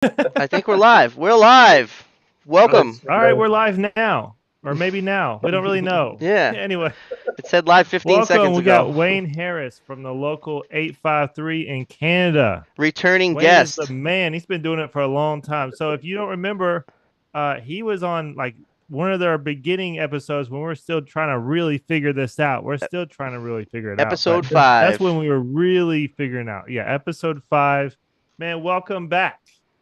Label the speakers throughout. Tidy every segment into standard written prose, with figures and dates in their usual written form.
Speaker 1: I think we're live. We're live. Welcome.
Speaker 2: All right, we're live now, or maybe now. We don't really know.
Speaker 1: Yeah,
Speaker 2: Anyway,
Speaker 1: it said live 15
Speaker 2: welcome.
Speaker 1: seconds
Speaker 2: We
Speaker 1: ago.
Speaker 2: got Wayne Harris from the local 853 in Canada.
Speaker 1: Returning
Speaker 2: Wayne is the
Speaker 1: guest.
Speaker 2: man. He's been doing it for a long time. So if you don't remember, he was on like one of their beginning episodes when we're still trying to really figure this out. We're still trying to really figure it out, but
Speaker 1: Episode
Speaker 2: that's when
Speaker 1: 5.
Speaker 2: we were really figuring out. Yeah, episode 5. Man, welcome back.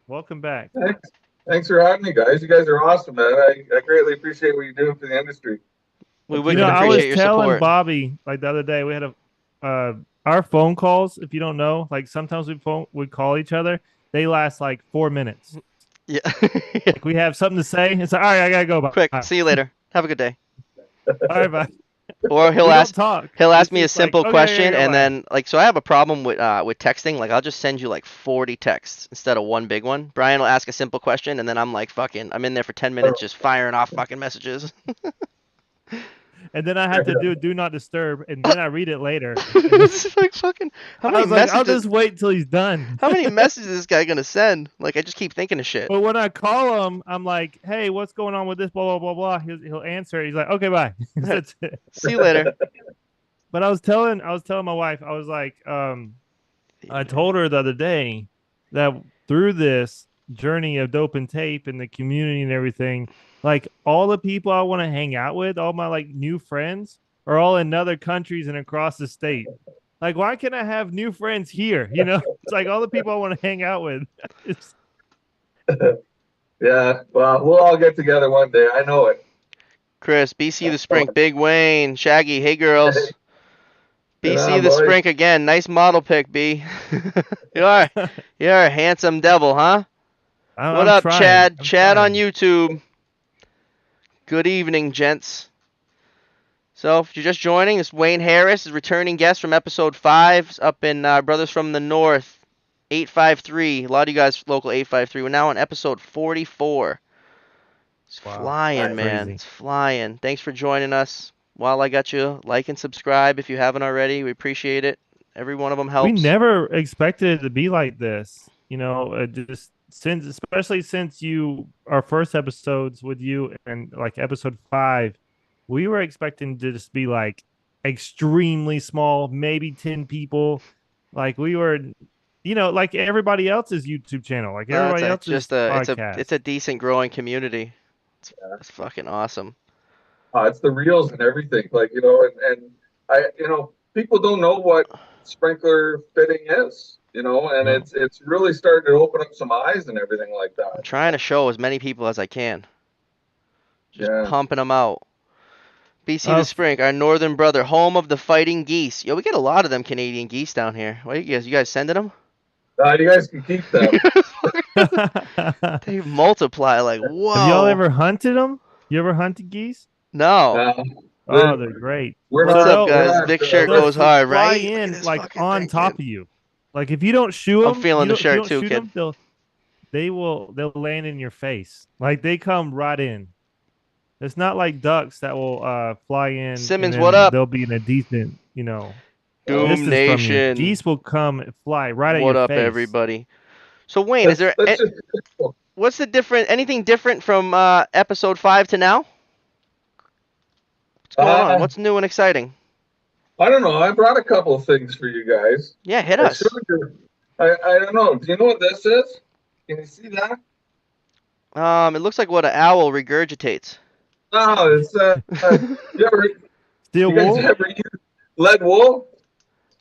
Speaker 2: Welcome back.
Speaker 3: Thanks. Thanks for having me, guys. You guys are awesome, man. I greatly appreciate what you're doing for the industry.
Speaker 1: We
Speaker 2: You
Speaker 1: wicked
Speaker 2: know, I
Speaker 1: appreciate
Speaker 2: was
Speaker 1: your
Speaker 2: telling
Speaker 1: support.
Speaker 2: Bobby like the other day, we had our phone calls. If you don't know, like sometimes we call each other. They last like 4 minutes.
Speaker 1: Yeah.
Speaker 2: Like we have something to say. It's like, all right, I gotta go. Bye.
Speaker 1: Quick.
Speaker 2: All
Speaker 1: See you later. Have a good day.
Speaker 2: right, bye.
Speaker 1: Or
Speaker 2: We don't talk.
Speaker 1: he'll ask
Speaker 2: It's
Speaker 1: me a
Speaker 2: just like,
Speaker 1: simple
Speaker 2: okay,
Speaker 1: question
Speaker 2: yeah,
Speaker 1: and
Speaker 2: bye.
Speaker 1: then like so I have a problem with texting. Like I'll just send you like 40 texts instead of one big one. Brian will ask a simple question and then I'm like fucking I'm in there for 10 minutes just firing off fucking messages.
Speaker 2: And then I have to do not disturb, and then I read it later. And then
Speaker 1: It's like fucking how
Speaker 2: I
Speaker 1: many
Speaker 2: was like, I'll
Speaker 1: messages
Speaker 2: just wait till he's done.
Speaker 1: How many messages is this guy gonna send? Like, I just keep thinking of shit.
Speaker 2: But when I call him, I'm like, hey, what's going on with this? Blah blah blah blah. He'll answer. He's like, okay, bye. That's it.
Speaker 1: See you later.
Speaker 2: But I was telling my wife, I was like, I told her the other day that through this journey of dope and tape and the community and everything, like all the people I want to hang out with, all my like new friends are all in other countries and across the state. Like, why can't I have new friends here? You know, it's like all the people I want to hang out with. It's,
Speaker 3: Yeah, well, we'll all get together one day. I know it.
Speaker 1: Chris, BC the Sprink, Big Wayne, Shaggy, hey girls.
Speaker 3: Get
Speaker 1: BC
Speaker 3: on,
Speaker 1: the
Speaker 3: boys.
Speaker 1: Sprink again. Nice model pick, B. you are you're a handsome devil, huh? What
Speaker 2: I'm
Speaker 1: up,
Speaker 2: trying.
Speaker 1: Chad?
Speaker 2: I'm
Speaker 1: Chad on
Speaker 2: trying.
Speaker 1: YouTube. Good evening, gents. So, if you're just joining, this Wayne Harris is returning guest from episode 5 up in Brothers from the North, 853. A lot of you guys local 853. We're now on episode 44. It's
Speaker 2: Wow,
Speaker 1: flying, man.
Speaker 2: crazy.
Speaker 1: It's flying. Thanks for joining us. While I got you, like and subscribe if you haven't already. We appreciate it. Every one of them
Speaker 2: We
Speaker 1: helps.
Speaker 2: never expected it to be like this. You know, just since, especially since our first episodes with you and like episode 5, we were expecting to just be like extremely small, maybe 10 people. Like we were, like everybody else's YouTube channel, like
Speaker 1: No,
Speaker 2: everybody
Speaker 1: it's
Speaker 2: else's
Speaker 1: just it's
Speaker 2: podcast.
Speaker 1: a decent growing community. It's fucking awesome.
Speaker 3: It's the reels and everything. Like, and people don't know what sprinkler fitting is, and
Speaker 2: No.
Speaker 3: it's really starting to open up some eyes and everything like
Speaker 1: I'm
Speaker 3: that.
Speaker 1: trying to show as many people as I can. Just
Speaker 3: Yeah.
Speaker 1: pumping them out. BC the
Speaker 2: Uh,
Speaker 1: Sprink, our northern brother, home of the fighting geese. Yo, we get a lot of them Canadian geese down here. What you guys sending them?
Speaker 3: You guys can keep them.
Speaker 2: have
Speaker 1: They multiply like
Speaker 2: y'all
Speaker 1: whoa.
Speaker 2: ever hunted them? You ever hunted geese?
Speaker 1: No.
Speaker 3: Uh,
Speaker 2: Oh,
Speaker 3: we're,
Speaker 2: they're great.
Speaker 3: we're
Speaker 1: What's
Speaker 2: So
Speaker 3: not,
Speaker 1: up,
Speaker 2: they'll
Speaker 3: we're
Speaker 1: guys?
Speaker 3: not,
Speaker 1: Vic shirt
Speaker 2: they'll
Speaker 1: goes hard,
Speaker 2: fly
Speaker 1: right? Look at
Speaker 2: in
Speaker 1: this
Speaker 2: like
Speaker 1: fucking
Speaker 2: on
Speaker 1: thing,
Speaker 2: top
Speaker 1: kid.
Speaker 2: of you. Like if you don't shoot
Speaker 1: I'm
Speaker 2: them,
Speaker 1: feeling the
Speaker 2: if you
Speaker 1: shirt
Speaker 2: don't
Speaker 1: too,
Speaker 2: shoot
Speaker 1: kid.
Speaker 2: them, they'll land in your face. Like they come right in. It's not like ducks that will fly in and
Speaker 1: Simmons, what
Speaker 2: then
Speaker 1: up?
Speaker 2: they'll be in a decent,
Speaker 3: uh,
Speaker 1: Doom
Speaker 2: distance from you.
Speaker 1: Nation.
Speaker 2: Geese will come and fly right at
Speaker 1: What
Speaker 2: your
Speaker 1: up,
Speaker 2: face.
Speaker 1: everybody? So Wayne, is
Speaker 3: let's
Speaker 1: there
Speaker 3: let's just
Speaker 1: what's the different anything different from episode 5 to now? What's going on?
Speaker 3: uh,
Speaker 1: What's new and exciting?
Speaker 3: I don't know. I brought a couple of things for you guys.
Speaker 1: Yeah, hit
Speaker 3: I showed
Speaker 1: us.
Speaker 3: you. I don't know. Do you know what this is? Can you see that?
Speaker 1: It looks like what an owl regurgitates.
Speaker 3: No, it's you ever
Speaker 2: Steel
Speaker 3: you guys
Speaker 2: wool,
Speaker 3: ever use lead wool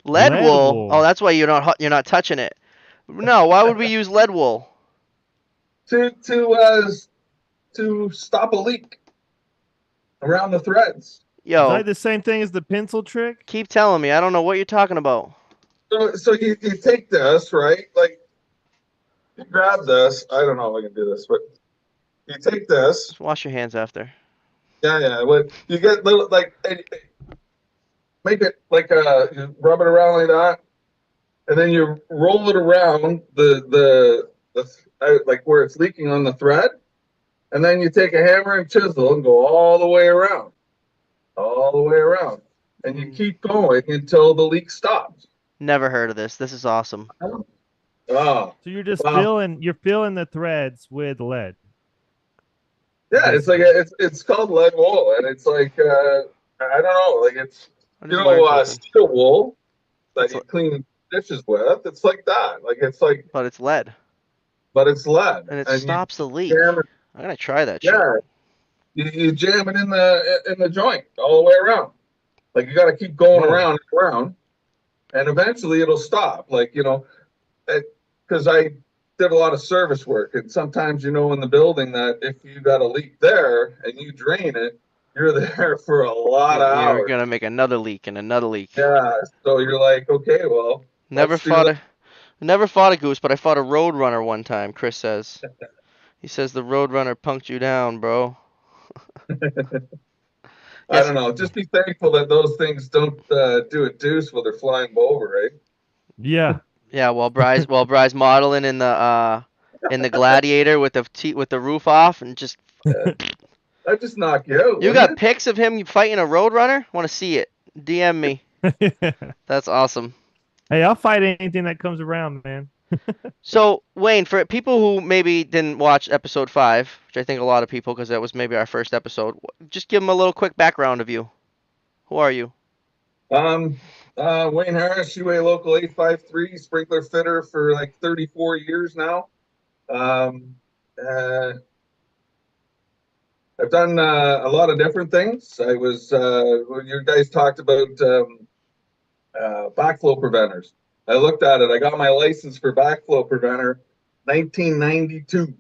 Speaker 1: Lead
Speaker 2: lead
Speaker 1: wool. Oh,
Speaker 2: wool.
Speaker 1: that's why you're not touching it. No, why would we use lead wool?
Speaker 3: to stop a leak around the threads?
Speaker 2: Is
Speaker 1: Yo,
Speaker 2: that the same thing as the pencil trick?
Speaker 1: keep telling me. I don't know what you're talking about.
Speaker 3: So you take this, right? Like you grab this. I don't know if I can do this, but you take this.
Speaker 1: Just wash your hands after.
Speaker 3: Yeah. When you get little like make it like you rub it around like that, and then you roll it around like where it's leaking on the thread, and then you take a hammer and chisel and go all the way around, and you keep going until the leak stops.
Speaker 1: Never heard of this. This is awesome.
Speaker 3: Oh,
Speaker 2: So
Speaker 3: well,
Speaker 2: you're filling the threads with lead,
Speaker 3: yeah, it's like
Speaker 2: basically.
Speaker 3: it's called lead wool, and it's like I don't know, like it's
Speaker 1: I just learned something.
Speaker 3: steel wool that
Speaker 1: It's
Speaker 3: you clean dishes with. It's like that, like it's like,
Speaker 1: but it's lead,
Speaker 3: but it's lead,
Speaker 1: and it
Speaker 3: and you
Speaker 1: stops the leak.
Speaker 3: jam it.
Speaker 1: I'm gonna try that shit.
Speaker 3: Yeah, you jam it in the joint all the way around. Like you got to keep going
Speaker 2: Whoa.
Speaker 3: around and around, and eventually it'll stop. Like because I did a lot of service work, and sometimes in the building that if you got a leak there and you drain it, you're there for a lot of
Speaker 1: You're
Speaker 3: hours.
Speaker 1: gonna make another leak and another leak.
Speaker 3: Yeah, so you're like, okay, well,
Speaker 1: Never
Speaker 3: let's do
Speaker 1: fought a never fought a goose, but I fought a roadrunner one time. Chris says. He says the roadrunner punked you down, bro.
Speaker 3: that. I
Speaker 1: Yes.
Speaker 3: don't know. Just be thankful that those things don't do a deuce while they're flying over, right?
Speaker 2: Yeah.
Speaker 1: Yeah. While Bry's modeling in the Gladiator with with the roof off and just.
Speaker 3: That'd just knock you out,
Speaker 1: You
Speaker 3: wouldn't
Speaker 1: got
Speaker 3: it?
Speaker 1: pics of him fighting a roadrunner? Want to see it? DM me. That's awesome.
Speaker 2: Hey, I'll fight anything that comes around, man.
Speaker 1: So, Wayne, for people who maybe didn't watch episode 5, which I think a lot of people, because that was maybe our first episode, just give them a little quick background of you. Who are you?
Speaker 3: Um, Wayne Harris, UA Local 853, sprinkler fitter for like 34 years now. Um, uh, I've done a lot of different things. I was, when you guys talked about backflow preventers. I looked at it. I got my license for backflow preventer 1992.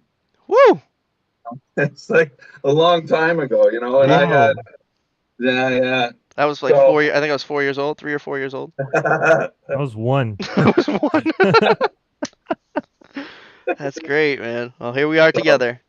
Speaker 1: Woo!
Speaker 3: It's like a long time ago, and I
Speaker 1: Yeah.
Speaker 3: had,
Speaker 2: Whoa.
Speaker 3: yeah, yeah.
Speaker 1: That was like
Speaker 3: So,
Speaker 1: 4 years. I think I was 4 years old, 3 or 4 years old.
Speaker 2: I was one.
Speaker 1: I was one. That's great, man. Well, here we are
Speaker 3: so
Speaker 1: together.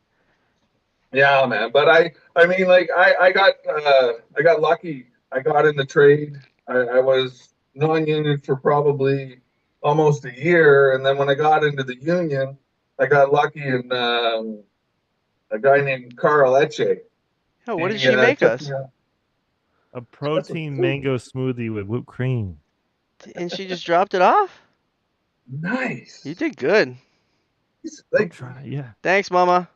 Speaker 3: yeah, man. But I mean, like I got lucky. I got in the trade. I was non-union for probably almost a year, and then when I got into the union, I got lucky, and a guy named Carl Etche.
Speaker 1: Oh, what did
Speaker 3: He
Speaker 1: she make
Speaker 3: took me
Speaker 1: us?
Speaker 3: out.
Speaker 2: A
Speaker 3: That's some
Speaker 2: protein
Speaker 3: food.
Speaker 2: mango smoothie with whipped cream.
Speaker 1: And she just dropped it off? You
Speaker 3: Nice.
Speaker 1: did good.
Speaker 3: He's
Speaker 2: I'm
Speaker 3: like,
Speaker 2: trying. Yeah.
Speaker 1: Thanks, Mama.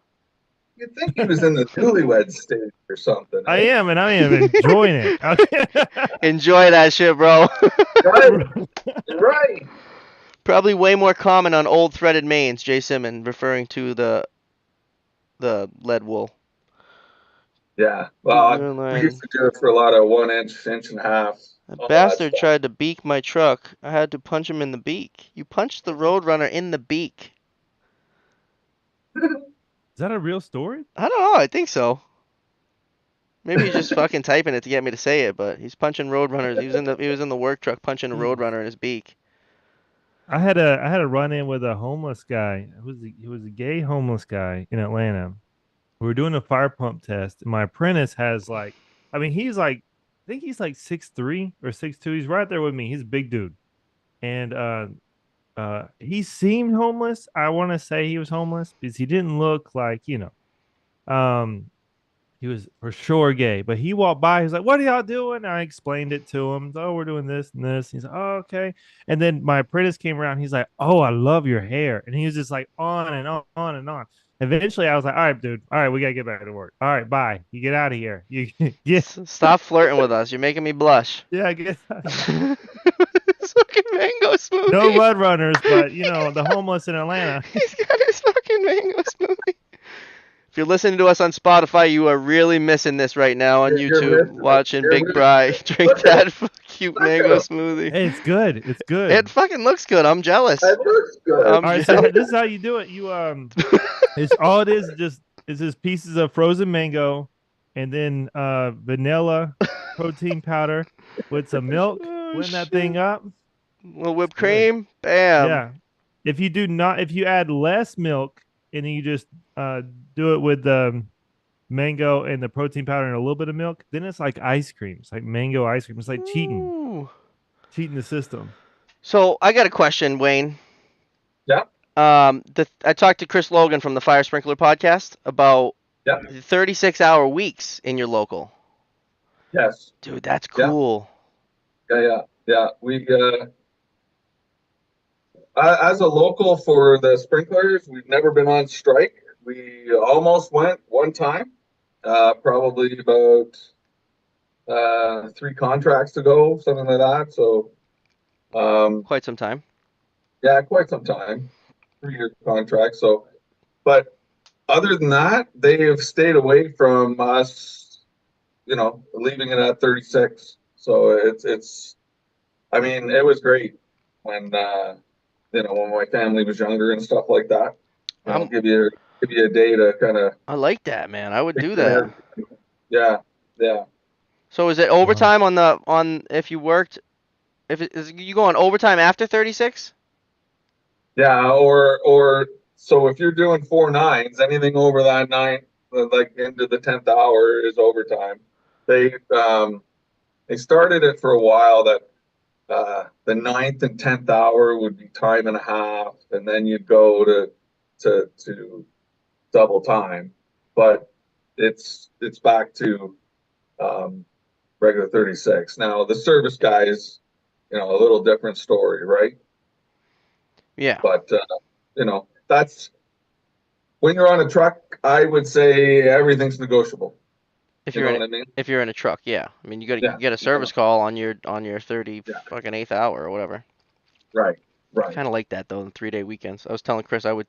Speaker 3: you'd think he was in the newlywed stage or something,
Speaker 2: I
Speaker 3: eh?
Speaker 2: am, and I am enjoying it.
Speaker 1: Enjoy that shit, bro.
Speaker 3: Right, right.
Speaker 1: Probably way more common on old threaded mains, Jay Simmons, referring to the lead wool.
Speaker 3: Yeah. Well,
Speaker 1: Blue
Speaker 3: we used
Speaker 1: line.
Speaker 3: to do it for a lot of 1 inch, inch and a half,
Speaker 1: A
Speaker 3: all that
Speaker 1: bastard
Speaker 3: stuff.
Speaker 1: tried to beak my truck. I had to punch him in the beak. You punched the Roadrunner in the beak.
Speaker 2: Is that a real story?
Speaker 1: I don't know. I think so. Maybe he's just fucking typing it to get me to say it, but he's punching Roadrunners. He was in the work truck punching a
Speaker 2: Jeez.
Speaker 1: Roadrunner in his beak.
Speaker 2: I had a run in with a homeless guy. He was a gay homeless guy in Atlanta. We were doing a fire pump test, and my apprentice has like, I mean, he's like, I think he's like 6'3" or 6'2". He's right there with me. He's a big dude, and he seemed homeless. I want to say he was homeless because he didn't look like um, he was for sure gay. But he walked by. He's like, "What are y'all doing?" I explained it to him. Oh, we're doing this and this. He's like, "Oh, okay." And then my apprentice came around. He's like, "Oh, I love your hair," and he was just like on and on and on. Eventually, I was like, "All right, dude. All right, we gotta get back to work. All right, bye. You get out of here. You get
Speaker 1: Stop flirting with us. You're making me blush.
Speaker 2: yeah, get out of here."
Speaker 1: His fucking mango
Speaker 2: No
Speaker 1: smoothie.
Speaker 2: road runners, but the homeless in Atlanta.
Speaker 1: He's got his fucking mango smoothie. If you're listening to us on Spotify, you are really missing this right now on
Speaker 3: You're
Speaker 1: YouTube,
Speaker 3: missing it.
Speaker 1: watching
Speaker 3: You're
Speaker 1: Big
Speaker 3: missing
Speaker 1: Bry
Speaker 3: it.
Speaker 1: drink
Speaker 3: Look at him.
Speaker 1: that cute
Speaker 3: Look at
Speaker 1: mango
Speaker 3: him.
Speaker 1: smoothie.
Speaker 2: Hey, it's good. It's
Speaker 1: It
Speaker 2: good.
Speaker 1: fucking looks good. I'm jealous.
Speaker 3: That looks good.
Speaker 1: I'm
Speaker 2: All right, so
Speaker 1: jealous.
Speaker 2: this is how you do it. It's all it is just pieces of frozen mango, and then vanilla protein powder with some milk.
Speaker 1: Oh
Speaker 2: Blend that thing
Speaker 1: shit.
Speaker 2: up.
Speaker 1: Little
Speaker 2: It's
Speaker 1: whipped
Speaker 2: good.
Speaker 1: cream. Bam.
Speaker 2: Yeah. If you add less milk and then you just do it with the mango and the protein powder and a little bit of milk, then it's like ice cream. It's like mango ice cream. It's like
Speaker 1: Ooh.
Speaker 2: cheating the system.
Speaker 1: So I got a question, Wayne.
Speaker 3: Yeah.
Speaker 1: I talked to Chris Logan from the Fire Sprinkler podcast about
Speaker 3: Yeah.
Speaker 1: 36-hour weeks in your local.
Speaker 3: Yes.
Speaker 1: Dude, that's
Speaker 3: Yeah.
Speaker 1: cool.
Speaker 3: Yeah. Yeah. Yeah. We as a local for the sprinklers, we've never been on strike. We almost went one time, probably about 3 contracts ago, something like that. So,
Speaker 1: Quite some time.
Speaker 3: yeah, quite some time, 3 year contract. So, but other than that, they have stayed away from us, leaving it at 36. So it's. I mean, it was great when when my family was younger and stuff like that.
Speaker 1: I'm
Speaker 3: Give you a day to kind of
Speaker 1: I like that, man. I would
Speaker 3: take
Speaker 1: do
Speaker 3: your
Speaker 1: that.
Speaker 3: head. Yeah, yeah,
Speaker 1: So is it
Speaker 2: Wow.
Speaker 1: overtime on if you worked if it, is you go on overtime after 36?
Speaker 3: yeah. Or so if you're doing 4 9s, anything over that nine, like into the 10th hour, is overtime. They started it for a while that the ninth and 10th hour would be time and a half, and then you'd go to double time. But it's back to um, regular 36. Now the service guy is, a little different story, right?
Speaker 1: Yeah.
Speaker 3: But that's when you're on a truck. I would say everything's negotiable.
Speaker 1: If
Speaker 3: You
Speaker 1: you're
Speaker 3: know
Speaker 1: in
Speaker 3: what I mean?
Speaker 1: if you're in a truck, yeah. I mean, you
Speaker 3: Yeah,
Speaker 1: get a service call on your 30
Speaker 3: yeah,
Speaker 1: fucking eighth hour or whatever.
Speaker 3: right,
Speaker 1: I
Speaker 3: right.
Speaker 1: kind of like that though, the 3 day weekends. I was telling Chris I would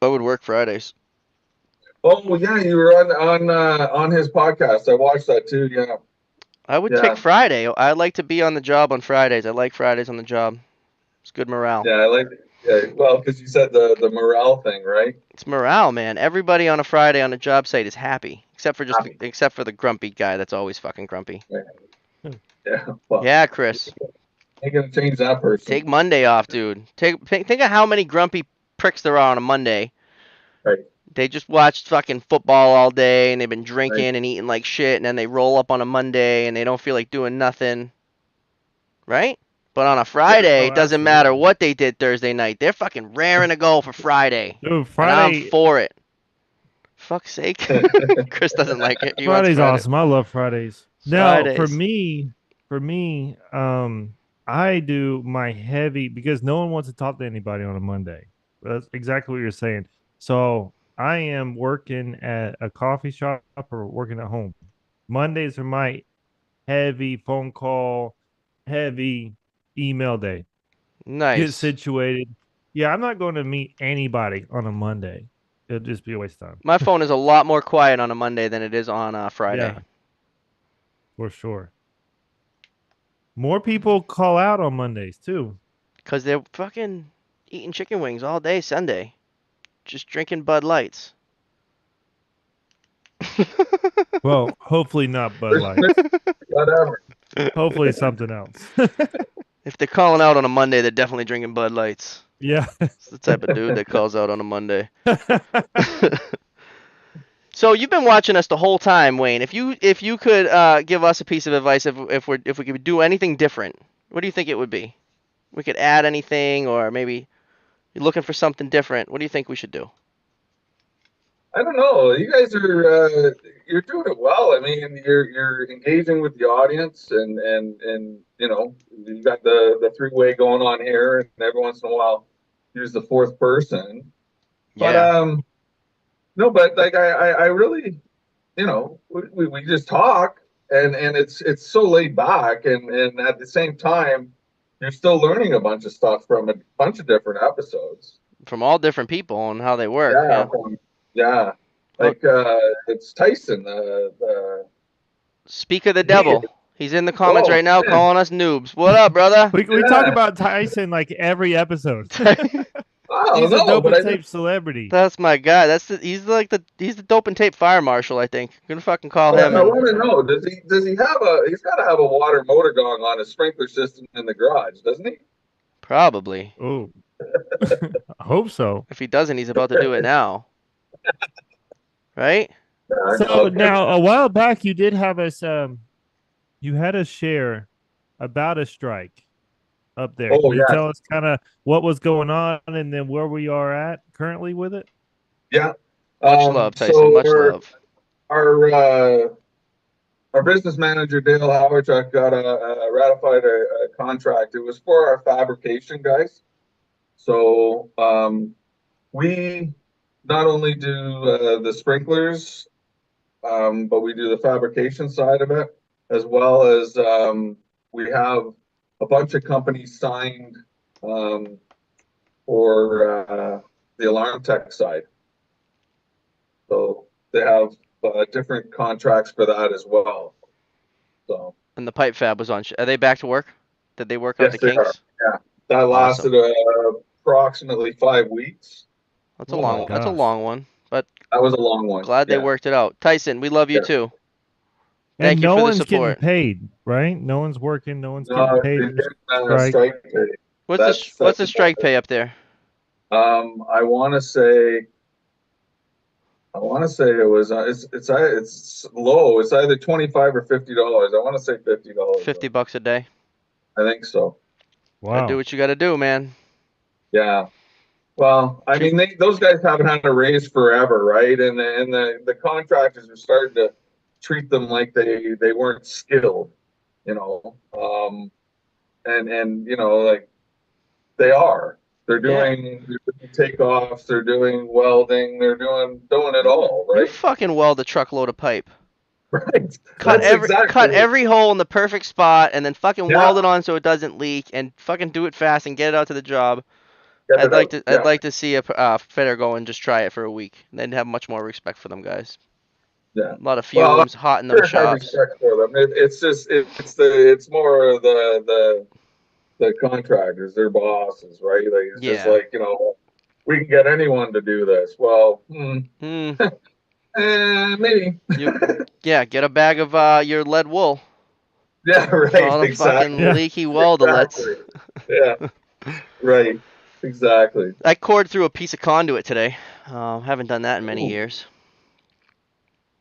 Speaker 1: work Fridays.
Speaker 3: Oh yeah, you were on his podcast. I watched that too. Yeah,
Speaker 1: I would take
Speaker 3: yeah,
Speaker 1: Friday. I like to be on the job on Fridays. I like Fridays on the job. It's good morale.
Speaker 3: yeah. I like. Yeah, well, because you said the morale thing, right?
Speaker 1: It's morale, man. Everybody on a Friday on a job site is happy,
Speaker 3: Happy.
Speaker 1: except for the grumpy guy that's always fucking grumpy.
Speaker 3: Right. Yeah. Well,
Speaker 1: Yeah, Chris.
Speaker 3: ain't gonna change that person.
Speaker 1: Take Monday off, dude. Think of how many grumpy pricks there are on a Monday.
Speaker 3: Right.
Speaker 1: They just watched fucking football all day and they've been
Speaker 3: Right.
Speaker 1: drinking and eating like shit and then they roll up on a Monday and they don't feel like doing nothing, right? But on a
Speaker 3: Yeah.
Speaker 1: Friday,
Speaker 2: Oh,
Speaker 1: it doesn't matter
Speaker 2: absolutely.
Speaker 1: what they did Thursday night. They're fucking raring to go for Friday.
Speaker 2: Dude,
Speaker 1: And I'm
Speaker 2: Friday
Speaker 1: for it. Fuck's sake. Chris doesn't like it. He wants
Speaker 2: Friday's
Speaker 1: Friday.
Speaker 2: awesome. I love Fridays. Now,
Speaker 1: Fridays.
Speaker 2: for me, I do my heavy because no one wants to talk to anybody on a Monday. That's exactly what you're saying. So I am working at a coffee shop or working at home. Mondays are my heavy phone call, heavy email day. Get
Speaker 1: Nice.
Speaker 2: situated. Yeah, I'm not going to meet anybody on a Monday. It'll just be a waste of time.
Speaker 1: My phone is a lot more quiet on a Monday than it is on a Friday.
Speaker 2: Yeah, for sure. More people call out on Mondays too.
Speaker 1: Because they're fucking eating chicken wings all day Sunday. Just drinking Bud Lights.
Speaker 2: Well, hopefully not Bud
Speaker 3: There's
Speaker 2: Lights.
Speaker 3: whatever.
Speaker 2: Hopefully something else.
Speaker 1: If they're calling out on a Monday, they're definitely drinking Bud Lights.
Speaker 2: Yeah.
Speaker 1: It's the type of dude that calls out on a Monday. So you've been watching us the whole time, Wayne. If you could give us a piece of advice if we could do anything different, what do you think it would be? We could add anything, or maybe you're looking for something different. What do you think we should do?
Speaker 3: I don't know. You guys you're doing it well. I mean, you're engaging with the audience, and you got the three-way going on here, and every once in a while, use the fourth person. But
Speaker 1: Yeah.
Speaker 3: no, but like I really, we just talk, and it's so laid back, and at the same time, you're still learning a bunch of stuff from a bunch of different episodes.
Speaker 1: From all different people and how they work.
Speaker 3: Yeah,
Speaker 1: Yeah.
Speaker 3: yeah.
Speaker 1: Oh,
Speaker 3: Like it's Tyson, the
Speaker 1: speak of the
Speaker 3: comedian.
Speaker 1: devil. He's in the comments
Speaker 3: Oh
Speaker 1: right now
Speaker 3: man,
Speaker 1: calling us noobs. What up, brother?
Speaker 2: We talk
Speaker 3: yeah.
Speaker 2: about Tyson like every episode.
Speaker 3: I don't
Speaker 2: He's a
Speaker 3: know,
Speaker 2: dope
Speaker 3: but
Speaker 2: and
Speaker 3: I just
Speaker 2: tape celebrity.
Speaker 1: That's my guy. He's the dope and tape fire marshal. I think. I'm gonna fucking call him
Speaker 3: I
Speaker 1: and
Speaker 3: want to know, does he have he's got to have a water motor going on a sprinkler system in the garage, doesn't he?
Speaker 1: probably.
Speaker 2: Oh, I hope so.
Speaker 1: If he doesn't, he's about to do it now, right?
Speaker 3: Yeah,
Speaker 2: So
Speaker 3: okay.
Speaker 2: now a while back you did have us you had us share about a strike up there.
Speaker 3: Oh
Speaker 2: Can you
Speaker 3: yeah,
Speaker 2: tell us kind of what was going on and then where we are at currently with it?
Speaker 3: yeah.
Speaker 1: Much love, Tyson.
Speaker 3: So
Speaker 1: Much love.
Speaker 3: our our business manager Dale Howard got ratified a contract. It was for our fabrication guys. So we not only do the sprinklers, but we do the fabrication side of it, as well as we have a bunch of companies signed um, for the alarm tech side. So they have different contracts for that as well. So
Speaker 1: And the pipe fab was on. Are they back to work? Did they work out the
Speaker 3: yes, they are.
Speaker 1: kinks?
Speaker 3: Yeah, that
Speaker 1: Awesome.
Speaker 3: lasted approximately 5 weeks.
Speaker 1: That's a
Speaker 2: Oh my
Speaker 1: long. That's a
Speaker 2: gosh.
Speaker 1: long one, but
Speaker 3: That was a long one.
Speaker 1: glad they
Speaker 3: Yeah,
Speaker 1: worked it out. Tyson, we love you
Speaker 3: yeah.
Speaker 1: too.
Speaker 2: And
Speaker 1: Thank you
Speaker 2: no
Speaker 1: for the
Speaker 2: one's getting
Speaker 1: support.
Speaker 2: paid, right? No one's working. No one's getting
Speaker 3: No,
Speaker 2: paid
Speaker 3: they
Speaker 2: for
Speaker 3: didn't
Speaker 2: strike.
Speaker 3: strike pay.
Speaker 1: What's
Speaker 3: That's
Speaker 1: the
Speaker 3: about
Speaker 1: strike pay up there?
Speaker 3: I want to say it was it's low. It's either 25 or $50. I want to say $50 though.
Speaker 1: $50 a day.
Speaker 3: I think so.
Speaker 1: Gotta do
Speaker 2: Wow.
Speaker 1: what you gotta do, man.
Speaker 3: Yeah. Well, I
Speaker 1: Treat.
Speaker 3: mean, those guys haven't had a raise forever, right? And the contractors are starting to treat them like they weren't skilled, you know. And like they are.
Speaker 1: Yeah.
Speaker 3: They're doing takeoffs, they're doing welding, they're doing it all,
Speaker 1: You
Speaker 3: right?
Speaker 1: fucking weld a truckload of pipe.
Speaker 3: Right.
Speaker 1: Cut
Speaker 3: That's
Speaker 1: every
Speaker 3: exactly
Speaker 1: cut
Speaker 3: it.
Speaker 1: every hole in the perfect spot and then fucking
Speaker 3: Yeah.
Speaker 1: weld it on so it doesn't leak and fucking do it fast and get it out to the job.
Speaker 3: Get it out.
Speaker 1: I'd
Speaker 3: Yeah.
Speaker 1: like to see a fitter go and just try it for a week. They'd have much more respect for them guys.
Speaker 3: Yeah.
Speaker 1: A lot of
Speaker 3: Well, I'm
Speaker 1: fumes, hot in them
Speaker 3: sure I have
Speaker 1: shops.
Speaker 3: respect for them. It's just it's more the contractors, their bosses, right? Like it's just
Speaker 1: Yeah.
Speaker 3: like we can get anyone to do this. Well,
Speaker 1: Hmm.
Speaker 3: maybe.
Speaker 1: You yeah, get a bag of your lead wool.
Speaker 3: Yeah,
Speaker 1: For all
Speaker 3: right.
Speaker 1: them fucking
Speaker 2: Yeah.
Speaker 3: Exactly.
Speaker 1: leaky weldalets.
Speaker 3: Exactly. Yeah, right. Exactly.
Speaker 1: I cored through a piece of conduit today. Haven't done that in many
Speaker 3: Ooh.
Speaker 1: years.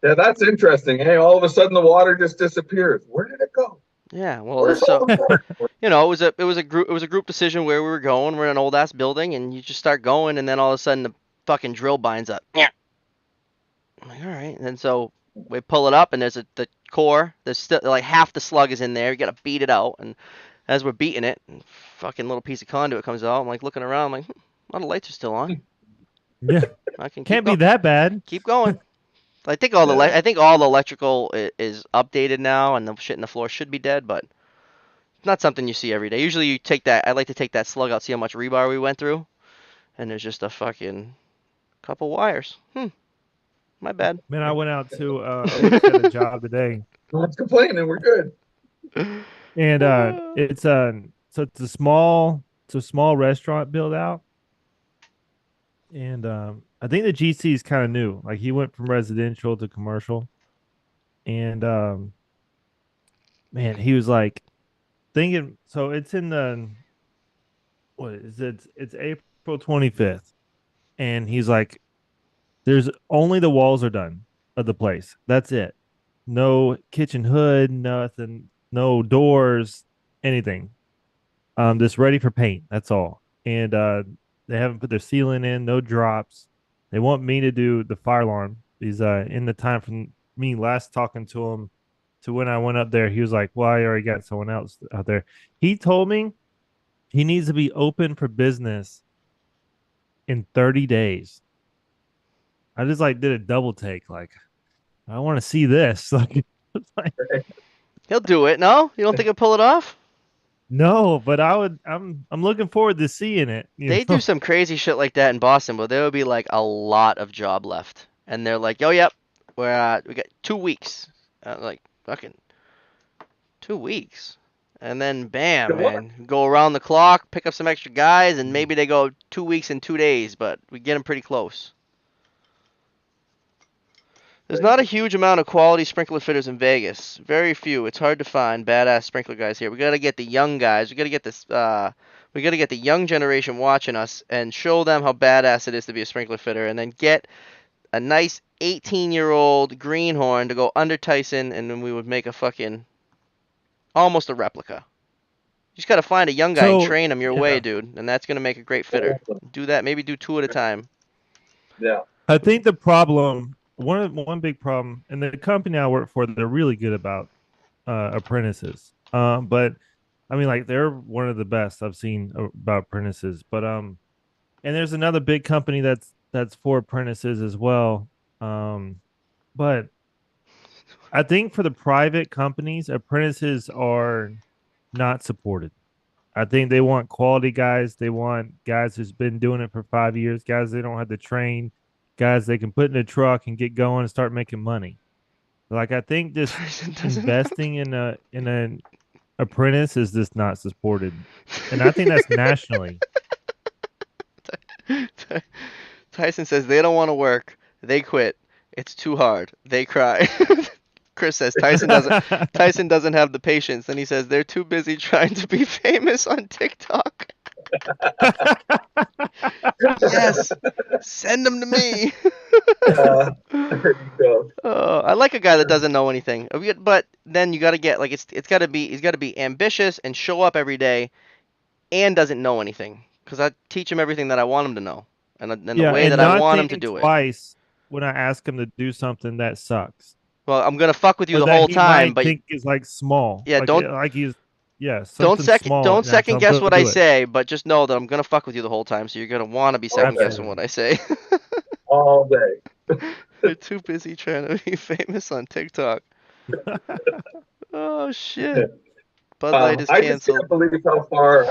Speaker 3: Yeah, that's interesting. Hey, all of a sudden the water just disappears. Where did it go?
Speaker 1: Yeah, well,
Speaker 3: Where's
Speaker 1: this
Speaker 3: all the water?
Speaker 1: it was a group decision where we were going. We're in an old ass building, and you just start going, and then all of a sudden the fucking drill binds up. Yeah. I'm like, all right, and then so we pull it up, and the core. There's still like half the slug is in there. You gotta beat it out, and as we're beating it, fucking little piece of conduit comes out. I'm like looking around, I'm like, a lot of lights are still on.
Speaker 2: Yeah.
Speaker 1: I can
Speaker 2: Can't be that bad.
Speaker 1: keep going.
Speaker 3: Yeah.
Speaker 1: I think all the electrical is updated now, and the shit in the floor should be dead, but it's not something you see every day. Usually you take that. I like to take that slug out, see how much rebar we went through, and there's just a fucking couple wires. My bad.
Speaker 2: Man, I went out to I looked at a job today,
Speaker 3: No one's complaining. We're good.
Speaker 2: and it's a small restaurant build out. And I think the GC is kind of new. Like he went from residential to commercial. And man, he was like thinking so it's in the what is it? It's April 25th. And he's like, there's only the walls are done of the place. That's it. No kitchen hood, nothing, no doors, anything. Just ready for paint. That's all. And they haven't put their ceiling in, no drops. They want me to do the fire alarm. He's in the time from me last talking to him to when I went up there, he was like, well, I already got someone else out there. He told me he needs to be open for business in 30 days. I just like did a double take. Like, I want to see this. Like,
Speaker 1: He'll do it. No, you don't think he'll pull it off?
Speaker 2: no, but I'm looking forward to seeing it. You
Speaker 1: They do
Speaker 2: know,
Speaker 1: some crazy shit like that in Boston, but there will be like a lot of job left, and they're like, "Oh, yep, we got 2 weeks." Like fucking 2 weeks, and then bam,
Speaker 3: Good luck.
Speaker 1: man, go around the clock, pick up some extra guys, and maybe they go 2 weeks and 2 days, but we get them pretty close. There's not a huge amount of quality sprinkler fitters in Vegas. Very few. It's hard to find badass sprinkler guys here. We gotta get the young guys. We gotta get this. We gotta get the young generation watching us and show them how badass it is to be a sprinkler fitter, and then get a nice 18-year-old greenhorn to go under Tyson, and then we would make a fucking almost a replica. You just gotta find a young guy and
Speaker 2: so
Speaker 1: train him your way,
Speaker 2: yeah,
Speaker 1: dude, and that's gonna make a great fitter. Do that. Maybe do two at a time.
Speaker 3: Yeah.
Speaker 2: I think the problem one big problem, and the company I work for, they're really good about apprentices. But I mean, like they're one of the best I've seen about apprentices. But and there's another big company that's for apprentices as well. But I think for the private companies, apprentices are not supported. I think they want quality guys. They want guys who's been doing it for 5 years, guys they don't have to train, guys they can put in a truck and get going and start making money. Like I think just
Speaker 1: Tyson doesn't
Speaker 2: investing in an apprentice is just not supported. And I think that's nationally.
Speaker 1: Tyson says they don't want to work. They quit. It's too hard. They cry. Chris says Tyson doesn't have the patience. Then he says they're too busy trying to be famous on TikTok. Yes, send them to me.
Speaker 3: There you go.
Speaker 1: I like a guy that doesn't know anything. But then you got to get like it's got to be he's got to be ambitious and show up every day and doesn't know anything because I teach him everything that I want him to know and the
Speaker 2: Yeah,
Speaker 1: way
Speaker 2: and
Speaker 1: that I
Speaker 2: not
Speaker 1: want him to
Speaker 2: think
Speaker 1: do it.
Speaker 2: twice when I ask him to do something that sucks
Speaker 1: Well, I'm gonna fuck with you
Speaker 2: or
Speaker 1: the
Speaker 2: that
Speaker 1: whole
Speaker 2: he
Speaker 1: time,
Speaker 2: might
Speaker 1: but
Speaker 2: think is like small,
Speaker 1: yeah,
Speaker 2: like he's something small,
Speaker 1: don't
Speaker 2: and I tell
Speaker 1: second
Speaker 2: him
Speaker 1: guess
Speaker 2: go
Speaker 1: what I
Speaker 2: do it.
Speaker 1: say, but just know that I'm gonna fuck with you the whole time, so you're gonna want to be
Speaker 3: All
Speaker 1: second
Speaker 3: day.
Speaker 1: guessing
Speaker 2: Absolutely.
Speaker 1: what I say.
Speaker 3: All day.
Speaker 1: They're too busy trying to be famous on TikTok. Oh shit. Bud Light is
Speaker 3: I just
Speaker 1: canceled.
Speaker 3: can't believe how far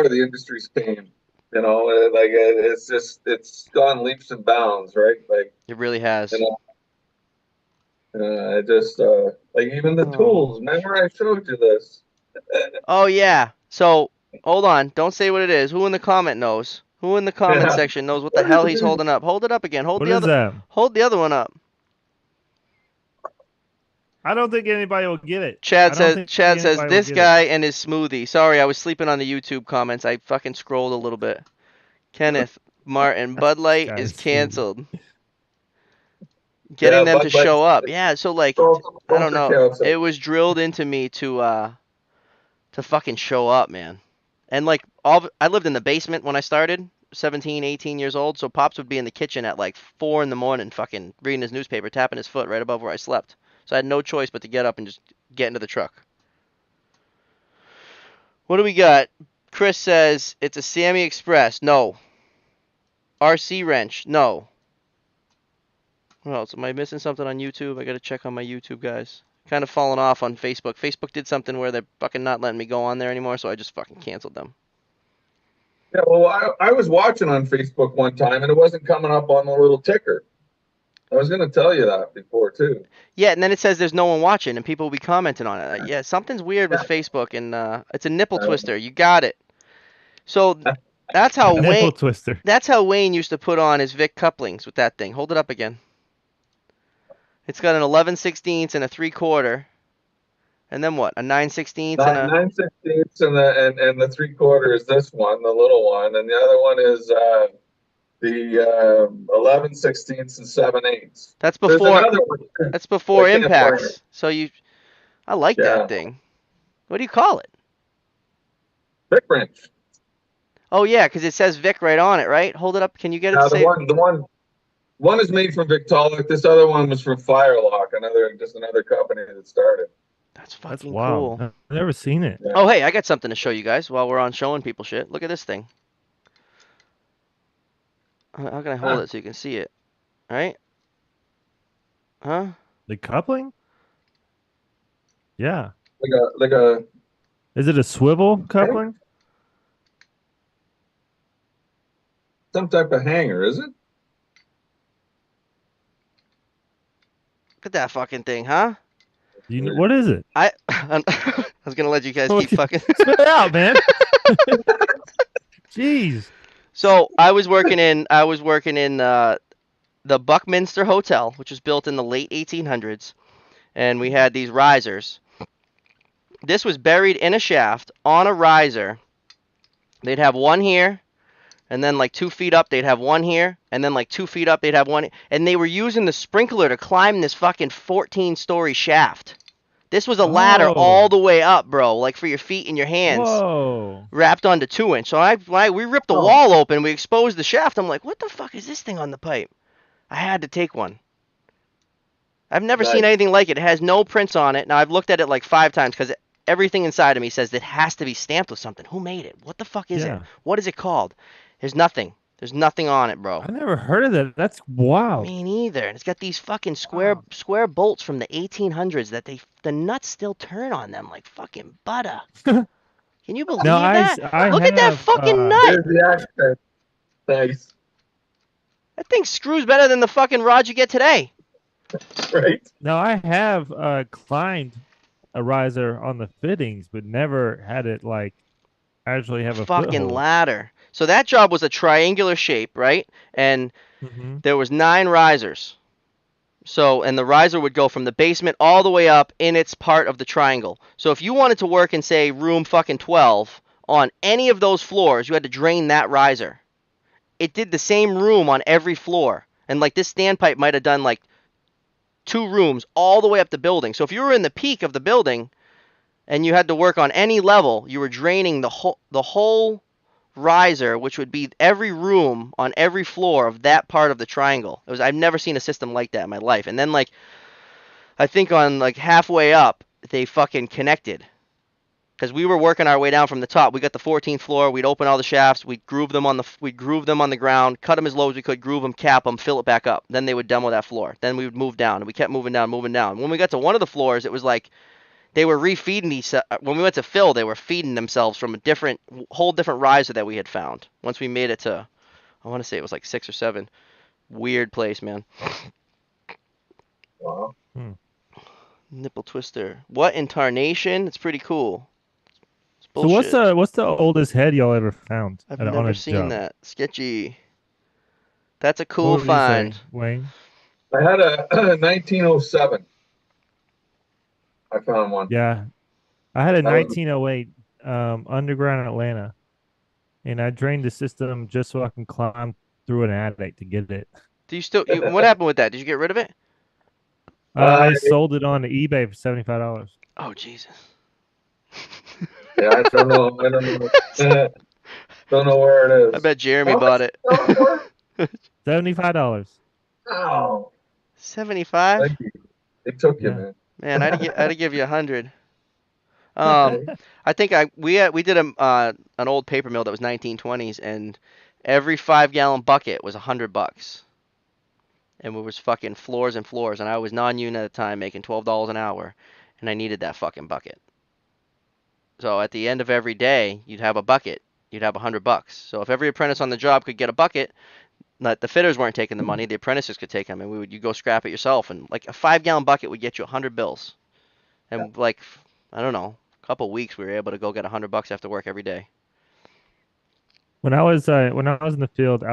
Speaker 3: the industry's came. You know, it's gone leaps and bounds, right? Like,
Speaker 1: It really
Speaker 3: you
Speaker 1: has.
Speaker 3: know, I just like even the
Speaker 1: Oh.
Speaker 3: tools. Remember, I showed you this.
Speaker 1: Oh yeah. So hold on. Don't say what it is. Who in the comment knows? Who in the comment
Speaker 3: Yeah.
Speaker 1: section knows what the
Speaker 3: What is
Speaker 1: hell he's
Speaker 3: it?
Speaker 1: holding up? Hold it up again.
Speaker 2: What is that?
Speaker 1: Hold the other one up.
Speaker 2: I don't think anybody will get it.
Speaker 1: Chad
Speaker 2: I don't
Speaker 1: says
Speaker 2: think
Speaker 1: Chad says
Speaker 2: anybody will
Speaker 1: this
Speaker 2: get it.
Speaker 1: guy and his smoothie. Sorry, I was sleeping on the YouTube comments. I fucking scrolled a little bit. Kenneth Martin, Bud
Speaker 2: This
Speaker 1: Light is
Speaker 2: guy's smoothie.
Speaker 1: canceled. Getting
Speaker 3: Yeah,
Speaker 1: them to
Speaker 3: Bud Light.
Speaker 1: show up. Yeah, so like I
Speaker 3: Both
Speaker 1: don't
Speaker 3: are
Speaker 1: know.
Speaker 3: canceled.
Speaker 1: It was drilled into me to fucking show up, man. And like I lived in the basement when I started, 17, 18 years old, so Pops would be in the kitchen at like 4 in the morning fucking reading his newspaper, tapping his foot right above where I slept. So I had no choice but to get up and just get into the truck. What do we got? Chris says it's a Sammy Express. No. RC wrench. No. What else? Am I missing something on YouTube? I gotta check on my YouTube, guys. Kind of falling off on Facebook. Facebook did something where they're fucking not letting me go on there anymore, so I just fucking canceled them.
Speaker 3: Yeah, well, I was watching on Facebook one time and it wasn't coming up on the little ticker. I was going to tell you that before too.
Speaker 1: Yeah, and then it says there's no one watching, and people will be commenting on it. Yeah, something's weird with
Speaker 3: Yeah.
Speaker 1: Facebook, and it's a nipple twister. You got it. So that's how
Speaker 2: Nipple
Speaker 1: Wayne.
Speaker 2: twister.
Speaker 1: That's how Wayne used to put on his Vic couplings with that thing. Hold it up again. It's got an 11/16 and a 3/4, and then what? A 9/16 and a.
Speaker 3: 9/16 and the 3/4 is this one, the little one, and the other one is the 11/16 and 7/8.
Speaker 1: That's
Speaker 3: There's
Speaker 1: before.
Speaker 3: another one.
Speaker 1: That's
Speaker 3: I
Speaker 1: before
Speaker 3: can't find it.
Speaker 1: impacts. So you. I like that
Speaker 3: Yeah,
Speaker 1: thing. What do you call it?
Speaker 3: Vic wrench.
Speaker 1: Oh yeah, 'cause it says Vic right on it, right? Hold it up. Can you get it to
Speaker 3: Now
Speaker 1: say?
Speaker 3: one is made from Victaulic. This other one was from Firelock, another company that started.
Speaker 1: That's
Speaker 2: That's
Speaker 1: fucking
Speaker 2: wild.
Speaker 1: cool.
Speaker 2: I've never seen it.
Speaker 3: Yeah.
Speaker 1: Oh hey, I got something to show you guys while we're on showing people shit. Look at this thing. How can I hold
Speaker 3: Huh.
Speaker 1: it so you can see it? All right? Huh?
Speaker 2: The coupling? Yeah.
Speaker 3: Like a
Speaker 2: Is it a swivel coupling?
Speaker 3: some type of hanger, is it?
Speaker 1: Look at that fucking thing, huh?
Speaker 2: You know, what is it?
Speaker 1: I was gonna let you guys keep
Speaker 2: Spit
Speaker 1: fucking.
Speaker 2: it out, man. Jeez.
Speaker 1: So I was working in the Buckminster Hotel, which was built in the late 1800s, and we had these risers. This was buried in a shaft on a riser. They'd have one here, and then like 2 feet up, they'd have one here, and then like 2 feet up, they'd have one. And they were using the sprinkler to climb this fucking 14-story shaft. This was a ladder all
Speaker 2: Oh.
Speaker 1: the way up, bro, like for your feet and your hands,
Speaker 2: Whoa.
Speaker 1: wrapped onto 2 inch. So we ripped the
Speaker 3: Oh.
Speaker 1: wall open, we exposed the shaft. I'm like, what the fuck is this thing on the pipe? I had to take one. I've never seen
Speaker 3: Nice.
Speaker 1: anything like it. It has no prints on it. Now I've looked at it like 5 times because everything inside of me says it has to be stamped with something. Who made it? What the fuck is it?
Speaker 2: Yeah.
Speaker 1: What is it called? There's nothing. There's nothing on it, bro.
Speaker 2: I never heard of that. That's wild.
Speaker 1: Me neither. And it's got these fucking
Speaker 2: Wow.
Speaker 1: square bolts from the 1800s that the nuts still turn on them like fucking butter. Can you believe
Speaker 2: Now
Speaker 1: that?
Speaker 2: I
Speaker 1: Look at that
Speaker 2: have
Speaker 1: fucking nut.
Speaker 3: There's the accent. Nice.
Speaker 1: That thing screws better than the fucking rod you get today.
Speaker 3: Right.
Speaker 2: now I have climbed a riser on the fittings, but never had it like actually have a
Speaker 1: Fucking
Speaker 2: foothold.
Speaker 1: ladder. So that job was a triangular shape, right? And
Speaker 2: Mm-hmm.
Speaker 1: there was 9 risers. So, and the riser would go from the basement all the way up in its part of the triangle. So if you wanted to work in, say, room fucking 12 on any of those floors, you had to drain that riser. It did the same room on every floor. And like this standpipe might have done like 2 rooms all the way up the building. So if you were in the peak of the building and you had to work on any level, you were draining the whole riser, which would be every room on every floor of that part of the triangle. I've never seen a system like that in my life. And then like I think on like halfway up, they fucking connected. Because we were working our way down from the top. We got the 14th floor. We'd open all the shafts. We'd groove them on the ground, cut them as low as we could, groove them, cap them, fill it back up. Then they would demo that floor. Then we would move down, and we kept moving down, moving down. When we got to one of the floors, it was like they were refeeding these. When we went to fill, they were feeding themselves from a whole different riser that we had found. Once we made it to, I want to say it was like 6 or 7. Weird place, man.
Speaker 3: Wow.
Speaker 1: Nipple twister. What in tarnation? It's pretty cool. It's
Speaker 2: So
Speaker 1: bullshit.
Speaker 2: what's the oldest head y'all ever found
Speaker 1: I've
Speaker 2: on
Speaker 1: never
Speaker 2: a
Speaker 1: seen
Speaker 2: job?
Speaker 1: that. Sketchy. That's a
Speaker 2: What
Speaker 1: cool
Speaker 2: would you say,
Speaker 1: find.
Speaker 2: Wayne?
Speaker 3: I had a 1907. I found one.
Speaker 2: Yeah, I had a
Speaker 3: That was
Speaker 2: 1908 underground in Atlanta, and I drained the system just so I can climb through an attic to get it.
Speaker 1: Do you still? What happened with that? Did you get rid of it?
Speaker 3: uh,
Speaker 2: I sold it on eBay for $75.
Speaker 1: Oh Jesus.
Speaker 3: yeah, I don't know. I don't know. Don't know where it
Speaker 1: I
Speaker 3: is.
Speaker 1: bet Jeremy
Speaker 3: How much
Speaker 1: bought
Speaker 3: did
Speaker 1: it.
Speaker 3: you sell it for?
Speaker 2: $75.
Speaker 3: Wow.
Speaker 1: 75?
Speaker 3: Thank you. It took you,
Speaker 2: Yeah.
Speaker 3: man.
Speaker 1: Man, I'd give you 100.
Speaker 3: Okay.
Speaker 1: I think we did an old paper mill that was 1920s, and every 5-gallon bucket was $100. And we was fucking floors and floors, and I was non-union at the time, making $12 an hour, and I needed that fucking bucket. So at the end of every day, you'd have a bucket. You'd have $100. So if every apprentice on the job could get a bucket, not the fitters weren't taking the money, the apprentices could take them, and you go scrap it yourself, and like a 5-gallon bucket would get you 100 bills,
Speaker 3: Yeah.
Speaker 1: and like I don't know, a couple weeks we were able to go get $100 after work every day.
Speaker 2: When I was in the field,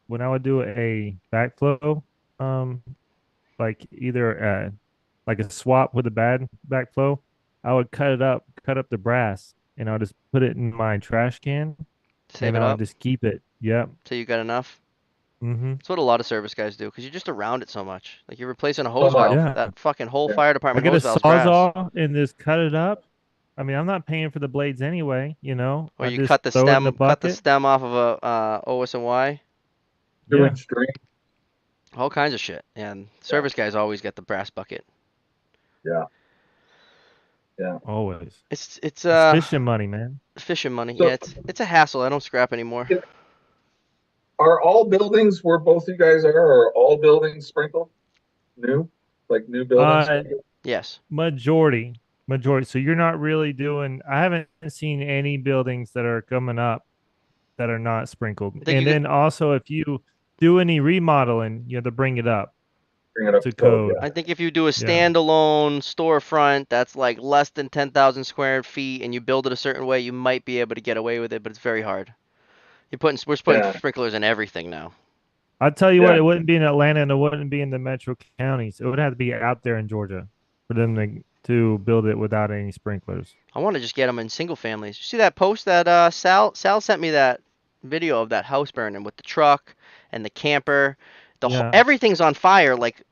Speaker 2: when I would do a backflow, um, like either like a swap with a bad backflow, I would cut up the brass, and I'll just put it in my trash can,
Speaker 1: Save
Speaker 2: and
Speaker 1: it
Speaker 2: I'll
Speaker 1: up
Speaker 2: just keep it. Yep.
Speaker 1: till you got enough.
Speaker 2: Mm-hmm.
Speaker 1: That's what a lot of service guys do, because you're just around it so much. Like you're replacing a
Speaker 3: So
Speaker 1: hose
Speaker 3: much.
Speaker 1: valve.
Speaker 2: Yeah.
Speaker 1: That fucking whole
Speaker 3: Yeah.
Speaker 1: fire
Speaker 2: I
Speaker 1: department
Speaker 2: get a
Speaker 1: hose valve is brass.
Speaker 2: sawzall and just cut it up. I mean, I'm not paying for the blades anyway, you know.
Speaker 1: Or
Speaker 2: I
Speaker 1: you
Speaker 2: just throw it in the
Speaker 1: cut the
Speaker 2: bucket.
Speaker 1: stem off of a OS&Y.
Speaker 2: Yeah,
Speaker 3: 2-inch string.
Speaker 1: All kinds of shit. And
Speaker 3: Yeah.
Speaker 1: service guys always get the brass bucket.
Speaker 3: Yeah. Yeah.
Speaker 2: always.
Speaker 1: It's
Speaker 2: It's fishing money, man.
Speaker 1: fishing money.
Speaker 3: So
Speaker 1: Yeah, it's a hassle. I don't scrap anymore.
Speaker 3: are all buildings where both you guys are all buildings sprinkled? New? Like new buildings
Speaker 2: Uh,
Speaker 3: sprinkled?
Speaker 1: Yes.
Speaker 2: majority. So you're not really doing. I haven't seen any buildings that are coming up that are not sprinkled.
Speaker 1: I think
Speaker 2: And
Speaker 1: you could
Speaker 2: then also, if you do any remodeling, you have to bring it up
Speaker 3: Bring it up
Speaker 2: to
Speaker 3: to code.
Speaker 2: code.
Speaker 1: I think if you do a
Speaker 2: Yeah.
Speaker 1: standalone storefront that's like less than 10,000 square feet and you build it a certain way, you might be able to get away with it, but it's very hard. We're putting
Speaker 3: Yeah.
Speaker 1: sprinklers in everything now.
Speaker 2: I'd tell you
Speaker 3: Yeah.
Speaker 2: what, it wouldn't be in Atlanta and it wouldn't be in the metro counties. It would have to be out there in Georgia for them to build it without any sprinklers.
Speaker 1: I want to just get them in single families. You see that post that Sal sent me that video of that house burning with the truck and the camper.
Speaker 2: Yeah.
Speaker 1: Everything's on fire. Like,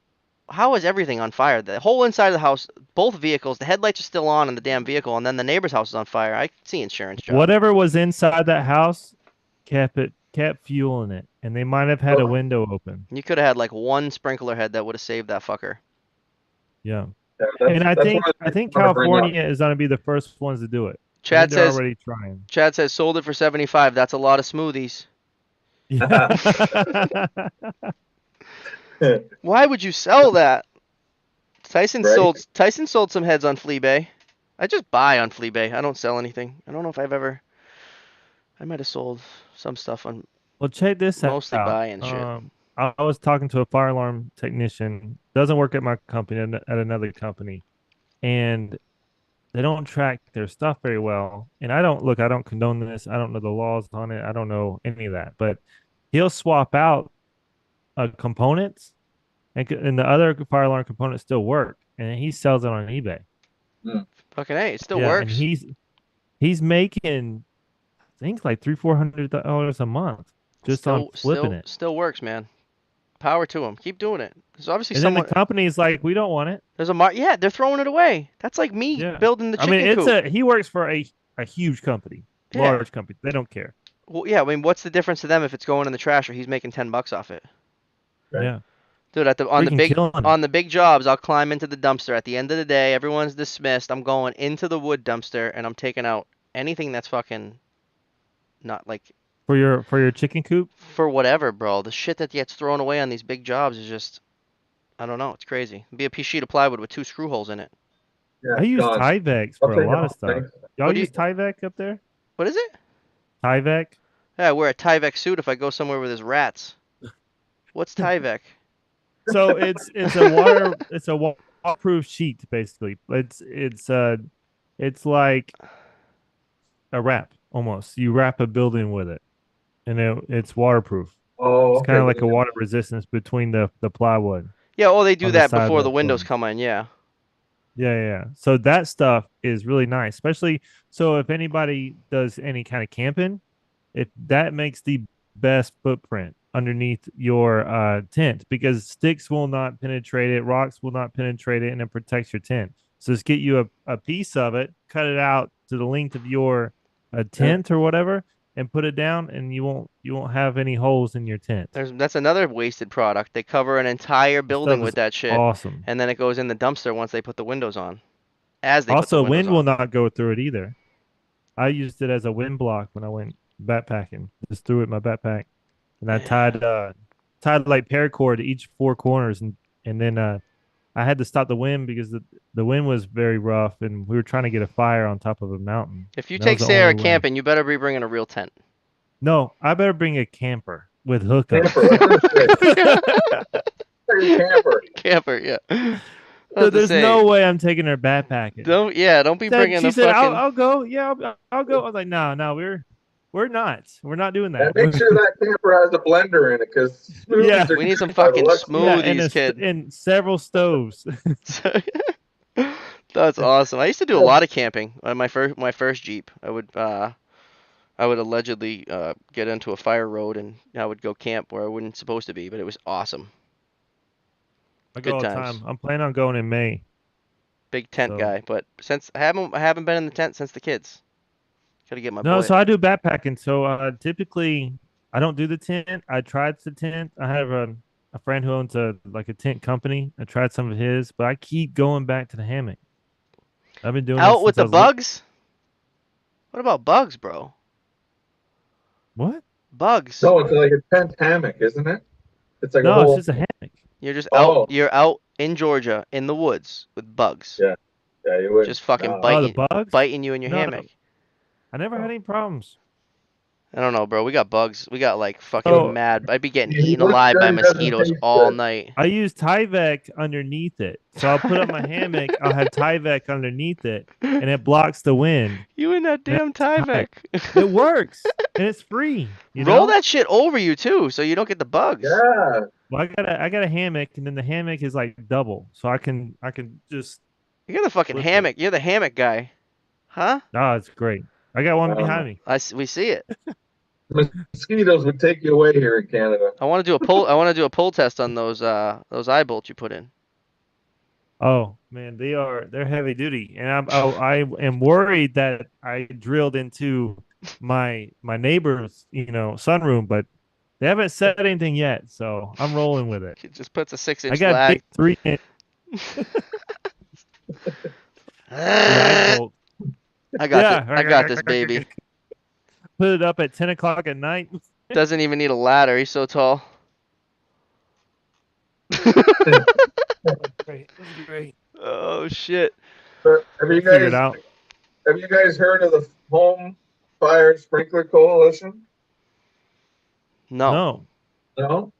Speaker 1: how is everything on fire? The whole inside of the house, both vehicles, the headlights are still on in the damn vehicle, and then the neighbor's house is on fire. I see insurance job.
Speaker 2: Whatever was inside that house kept fueling it, and they might have had a window open.
Speaker 1: You could have had like one sprinkler head that would have saved that fucker.
Speaker 2: Yeah.
Speaker 3: Yeah,
Speaker 2: And I
Speaker 3: that's one
Speaker 2: think
Speaker 3: of the
Speaker 2: I
Speaker 3: things
Speaker 2: think
Speaker 3: I want to bring up.
Speaker 2: California is going to be the first ones to do it. I think
Speaker 1: Chad
Speaker 2: they're
Speaker 1: says
Speaker 2: already trying.
Speaker 1: Chad says sold it for 75. That's a lot of smoothies.
Speaker 2: Yeah.
Speaker 1: Why would you sell that? Tyson
Speaker 3: Right?
Speaker 1: sold some heads on Fleabay. I just buy on Fleabay. I don't sell anything. I don't know if I've ever. I might have sold some stuff on
Speaker 2: Well, check this
Speaker 1: mostly
Speaker 2: out.
Speaker 1: buy and shit.
Speaker 2: I was talking to a fire alarm technician. Doesn't work at my company, at another company, and they don't track their stuff very well. And I don't look. I don't condone this. I don't know the laws on it. I don't know any of that. But he'll swap out components, and the other fire alarm components still work, and he sells it on eBay.
Speaker 3: Mm.
Speaker 1: Fucking hey, it still
Speaker 2: Yeah, and
Speaker 1: works.
Speaker 2: he's making I think like $300-400 a month just on flipping it.
Speaker 1: Still works, man. Power to him. Keep doing it. There's obviously
Speaker 2: And then the
Speaker 1: someone.
Speaker 2: company's like, we don't want it.
Speaker 1: There's a yeah, they're throwing it away. That's like me
Speaker 2: Yeah.
Speaker 1: building the
Speaker 2: I mean,
Speaker 1: chicken coop.
Speaker 2: he works for a huge company,
Speaker 1: Yeah.
Speaker 2: large company. They don't care.
Speaker 1: Well, yeah. I mean, what's the difference to them if it's going in the trash or he's making $10 off it?
Speaker 3: Right.
Speaker 2: Yeah.
Speaker 1: Dude,
Speaker 2: Freaking killing it.
Speaker 1: on the big jobs, I'll climb into the dumpster. At the end of the day, everyone's dismissed. I'm going into the wood dumpster and I'm taking out anything that's fucking not like
Speaker 2: For your chicken coop?
Speaker 1: for whatever, bro. The shit that gets thrown away on these big jobs is just I don't know. It's crazy. It'd be a piece sheet of plywood with 2 screw holes in it.
Speaker 3: Yeah,
Speaker 2: I use
Speaker 3: gone.
Speaker 2: Tyvek
Speaker 3: I'll
Speaker 2: for
Speaker 3: take
Speaker 2: a lot
Speaker 3: it
Speaker 2: of
Speaker 3: all,
Speaker 2: stuff.
Speaker 3: thanks.
Speaker 2: Y'all
Speaker 1: What do you-
Speaker 2: use Tyvek up there?
Speaker 1: What is it?
Speaker 2: Tyvek?
Speaker 1: Yeah, I wear a Tyvek suit if I go somewhere where there's rats. What's Tyvek?
Speaker 2: So it's a waterproof sheet basically. It's like a wrap almost. You wrap a building with it, and it's waterproof.
Speaker 3: Oh,
Speaker 2: It's kind of
Speaker 3: okay.
Speaker 2: like a water resistance between the plywood
Speaker 1: Yeah, oh, they do
Speaker 2: on the
Speaker 1: that
Speaker 2: side of
Speaker 1: before the
Speaker 2: the
Speaker 1: windows
Speaker 2: building.
Speaker 1: come in. Yeah.
Speaker 2: Yeah. So that stuff is really nice, especially so if anybody does any kind of camping, that makes the best footprint underneath your tent because sticks will not penetrate it, rocks will not penetrate it, and it protects your tent. So just get you a piece of it, cut it out to the length of your tent or whatever, and put it down, and you won't have any holes in your tent.
Speaker 1: That's another wasted product. They cover an entire
Speaker 2: The
Speaker 1: building
Speaker 2: stuff
Speaker 1: with
Speaker 2: is
Speaker 1: that shit,
Speaker 2: awesome.
Speaker 1: and then it goes in the dumpster once they put the windows on. As they put the
Speaker 2: Also,
Speaker 1: windows
Speaker 2: wind will
Speaker 1: on.
Speaker 2: not go through it either. I used it as a wind block when I went backpacking. Just threw it in my backpack, and I tied like paracord to each 4 corners, and then I had to stop the wind because the wind was very rough, and we were trying to get a fire on top of a mountain.
Speaker 1: If you
Speaker 2: That was
Speaker 1: take
Speaker 2: the
Speaker 1: Sarah
Speaker 2: only way.
Speaker 1: camping, you better be bringing a real tent.
Speaker 2: No, I better bring a camper with hookups.
Speaker 3: Camper.
Speaker 1: Camper, yeah.
Speaker 2: So there's no way I'm taking her backpacking.
Speaker 1: Don't be bringing
Speaker 2: She
Speaker 1: a
Speaker 2: said,
Speaker 1: fucking.
Speaker 2: I'll go. Yeah, I'll go. I was like, no, we're not doing that.
Speaker 3: And make sure that camper has a blender in it because
Speaker 2: Yeah.
Speaker 1: We need some fucking smoothies, kid.
Speaker 2: And several stoves.
Speaker 1: That's awesome. I used to do a lot of camping. On my first Jeep, I would allegedly get into a fire road and I would go camp where I wasn't supposed to be, but it was awesome.
Speaker 2: I
Speaker 1: Good
Speaker 2: go all the
Speaker 1: times.
Speaker 2: time. I'm planning on going in May.
Speaker 1: Big tent
Speaker 2: So-
Speaker 1: guy, but since I haven't been in the tent since the kids. Gotta get my
Speaker 2: No,
Speaker 1: boy.
Speaker 2: so I do backpacking. So typically I don't do the tent. I tried the tent. I have a friend who owns a tent company. I tried some of his, but I keep going back to the hammock. I've been doing this
Speaker 1: Out with
Speaker 2: since I
Speaker 1: the
Speaker 2: was little.
Speaker 1: bugs? What about bugs, bro?
Speaker 2: What?
Speaker 1: Bugs.
Speaker 3: No, it's like a tent hammock, isn't it? It's like a
Speaker 2: No,
Speaker 3: whole.
Speaker 2: it's just a hammock.
Speaker 1: You're just
Speaker 3: Oh.
Speaker 1: out. You're out in Georgia in the woods with bugs.
Speaker 3: Yeah. Yeah, you would.
Speaker 1: Just fucking
Speaker 3: No.
Speaker 2: Oh, the bugs?
Speaker 1: biting you in your
Speaker 2: No.
Speaker 1: hammock.
Speaker 2: I never had any problems.
Speaker 1: I don't know, bro. We got bugs. We got like fucking
Speaker 2: Oh.
Speaker 1: mad. I'd be getting
Speaker 3: Yeah,
Speaker 1: eaten
Speaker 3: looks
Speaker 1: alive by
Speaker 3: good, doesn't
Speaker 1: mosquitoes
Speaker 3: taste
Speaker 1: all
Speaker 3: good.
Speaker 1: night.
Speaker 2: I use Tyvek underneath it. So I'll put up my hammock, I'll have Tyvek underneath it, and it blocks the wind.
Speaker 1: You and that damn Tyvek.
Speaker 2: It works. And it's free. You
Speaker 1: Roll
Speaker 2: know?
Speaker 1: that shit over you too, so you don't get the bugs.
Speaker 3: Yeah.
Speaker 2: Well, I got a hammock, and then the hammock is like double. So I can just
Speaker 1: You're the fucking
Speaker 2: Flip it.
Speaker 1: hammock. You're the hammock guy, huh?
Speaker 2: it's great. I got one behind me.
Speaker 1: We see it.
Speaker 3: Mosquitoes would take you away here in Canada.
Speaker 1: I want to do a pull. I want to do a pull test on those eye bolts you put in.
Speaker 2: Oh man, they're heavy duty, and I am worried that I drilled into my neighbor's sunroom, but they haven't said anything yet, so I'm rolling with it.
Speaker 1: It just puts a 6-inch
Speaker 2: I got
Speaker 1: lag.
Speaker 2: big 3-inch. Yeah, I'd bolt.
Speaker 1: I got this. I got this,
Speaker 2: Yeah.
Speaker 1: baby.
Speaker 2: Put it up at 10 o'clock at night.
Speaker 1: Doesn't even need a ladder. He's so tall.
Speaker 2: Great. This is great.
Speaker 1: Oh shit.
Speaker 3: But have
Speaker 2: We'll
Speaker 3: you
Speaker 2: figure it
Speaker 3: guys
Speaker 2: out.
Speaker 3: have you guys heard of the Home Fire Sprinkler Coalition?
Speaker 1: No.
Speaker 2: No.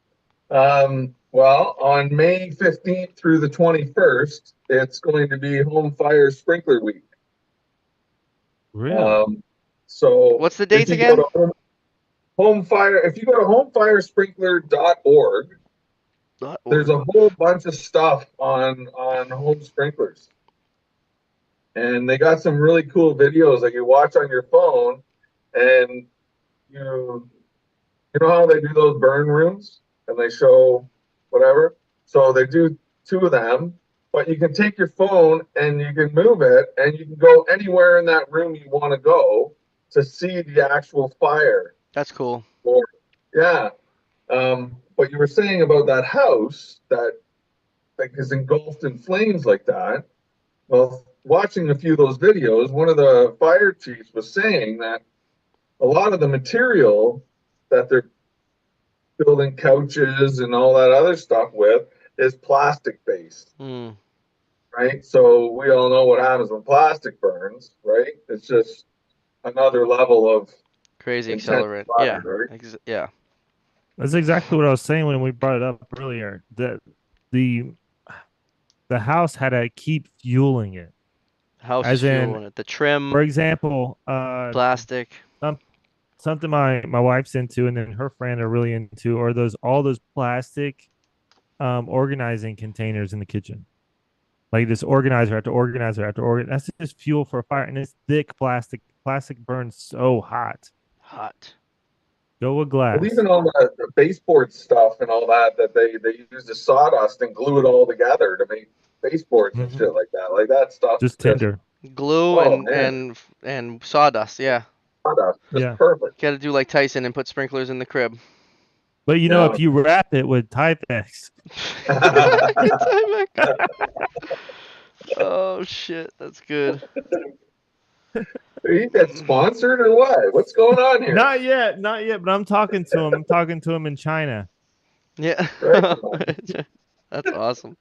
Speaker 3: No. Well, on May 15th through the 21st, it's going to be Home Fire Sprinkler Week.
Speaker 2: Really?
Speaker 3: So
Speaker 1: What's the
Speaker 3: if
Speaker 1: dates
Speaker 3: you go
Speaker 1: again?
Speaker 3: to Home Fire, if you go to homefiresprinkler.org, there's
Speaker 1: .org.
Speaker 3: a whole bunch of stuff on home sprinklers, and they got some really cool videos that you watch on your phone, and you you know how they do those burn rooms and they show whatever. So they do two of them, but you can take your phone and you can move it, and you can go anywhere in that room you want to go to see the actual fire.
Speaker 1: That's cool.
Speaker 3: Or, yeah. What you were saying about that house that like is engulfed in flames like that. Well, watching a few of those videos, one of the fire chiefs was saying that a lot of the material that they're building couches and all that other stuff with is plastic based,
Speaker 1: Hmm.
Speaker 3: right? So we all know what happens when plastic burns, right? It's just another level of
Speaker 1: Crazy
Speaker 3: intense
Speaker 1: accelerant.
Speaker 3: fire,
Speaker 1: Yeah.
Speaker 3: right?
Speaker 1: Yeah.
Speaker 2: That's exactly what I was saying when we brought it up earlier. That the the house had to keep fueling it.
Speaker 1: House is
Speaker 2: As in,
Speaker 1: fueling it. The trim,
Speaker 2: for example,
Speaker 1: plastic.
Speaker 2: some, something my wife's into and then her friend are really into are those all those plastic organizing containers in the kitchen. Like this organizer after organizer after organ. That's just fuel for a fire. And it's thick plastic. Plastic burns so hot.
Speaker 1: Hot.
Speaker 2: Go with
Speaker 3: Well,
Speaker 2: glass.
Speaker 3: even all the baseboard stuff and all that they use the sawdust and glue it all together to make baseboards and
Speaker 2: Mm-hmm.
Speaker 3: shit like that. Like that stuff is
Speaker 2: Just
Speaker 3: just
Speaker 2: tinder.
Speaker 1: Glue
Speaker 3: oh
Speaker 1: and
Speaker 3: man,
Speaker 1: sawdust. Yeah.
Speaker 3: sawdust just
Speaker 2: Yeah.
Speaker 3: perfect.
Speaker 1: Got to do like Tyson and put sprinklers in the crib.
Speaker 2: But
Speaker 3: Yeah.
Speaker 2: if you wrap it with Typex,
Speaker 1: Oh shit, that's good.
Speaker 3: Are you get sponsored or what? What's going on here?
Speaker 2: not yet, not yet. But I'm talking to him. I'm talking to him in China.
Speaker 1: Yeah.
Speaker 3: Right?
Speaker 1: That's awesome.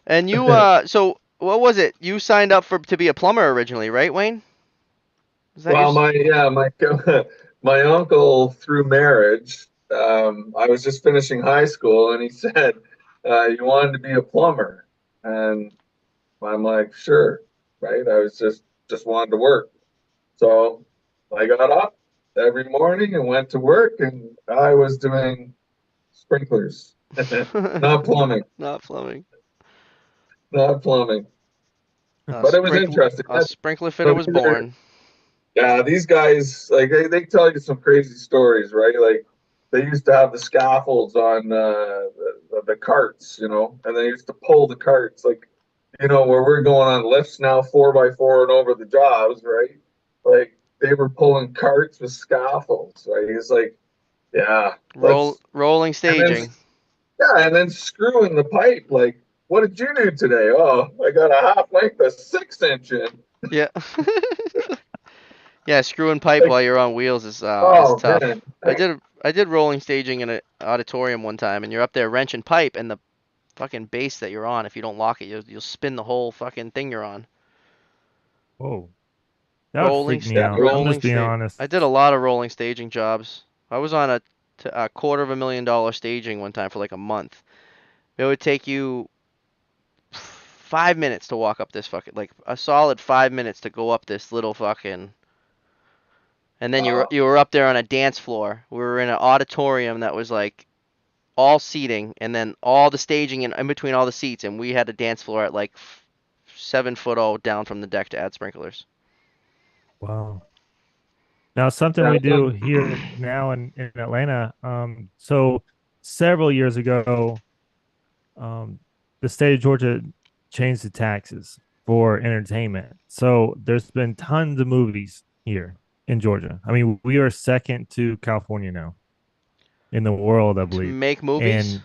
Speaker 1: And you so what was it? You signed up for to be a plumber originally, right, Wayne? Is that your
Speaker 3: Well, my my uncle through marriage. I was just finishing high school, and he said you wanted to be a plumber, and I'm like, sure, right? I was just wanted to work, so I got up every morning and went to work, and I was doing sprinklers, not plumbing,
Speaker 1: not plumbing.
Speaker 3: not plumbing. But it was interesting.
Speaker 1: A sprinkler fitter
Speaker 3: So
Speaker 1: was born.
Speaker 3: yeah, these guys like they tell you some crazy stories, right? Like they used to have the scaffolds on the carts, and they used to pull the carts, like where we're going on lifts now, 4x4 and over the jobs, right? Like they were pulling carts with scaffolds, right? It's like, yeah,
Speaker 1: Rolling
Speaker 3: and then
Speaker 1: staging.
Speaker 3: yeah, and then screwing the pipe. Like, what did you do today? Oh, I got a half length of 6 inch in.
Speaker 1: Yeah. Yeah, screwing pipe
Speaker 3: Like,
Speaker 1: while you're on wheels is
Speaker 3: oh
Speaker 1: tough.
Speaker 3: man,
Speaker 1: I did rolling staging in an auditorium one time, and you're up there wrenching pipe, and the fucking base that you're on, if you don't lock it, you'll spin the whole fucking thing you're on.
Speaker 2: Whoa, that would freak me
Speaker 3: yeah,
Speaker 2: out. I'm
Speaker 1: Rolling
Speaker 2: just being
Speaker 1: stage.
Speaker 2: honest.
Speaker 1: I did a lot of rolling staging jobs. I was on a $250,000 staging one time for like a month. It would take you 5 minutes to walk up this fucking like a solid 5 minutes to go up this little fucking. And then you were up there on a dance floor. We were in an auditorium that was like all seating, and then all the staging in between all the seats, and we had a dance floor at like 7 foot down from the deck to add sprinklers.
Speaker 2: Wow. Now, something
Speaker 3: yeah,
Speaker 2: we do here now in Atlanta. So several years ago, um, the state of Georgia changed the taxes for entertainment. So there's been tons of movies here in Georgia. I mean, we are second to California now in the world, I
Speaker 1: To
Speaker 2: believe.
Speaker 1: make movies?
Speaker 2: And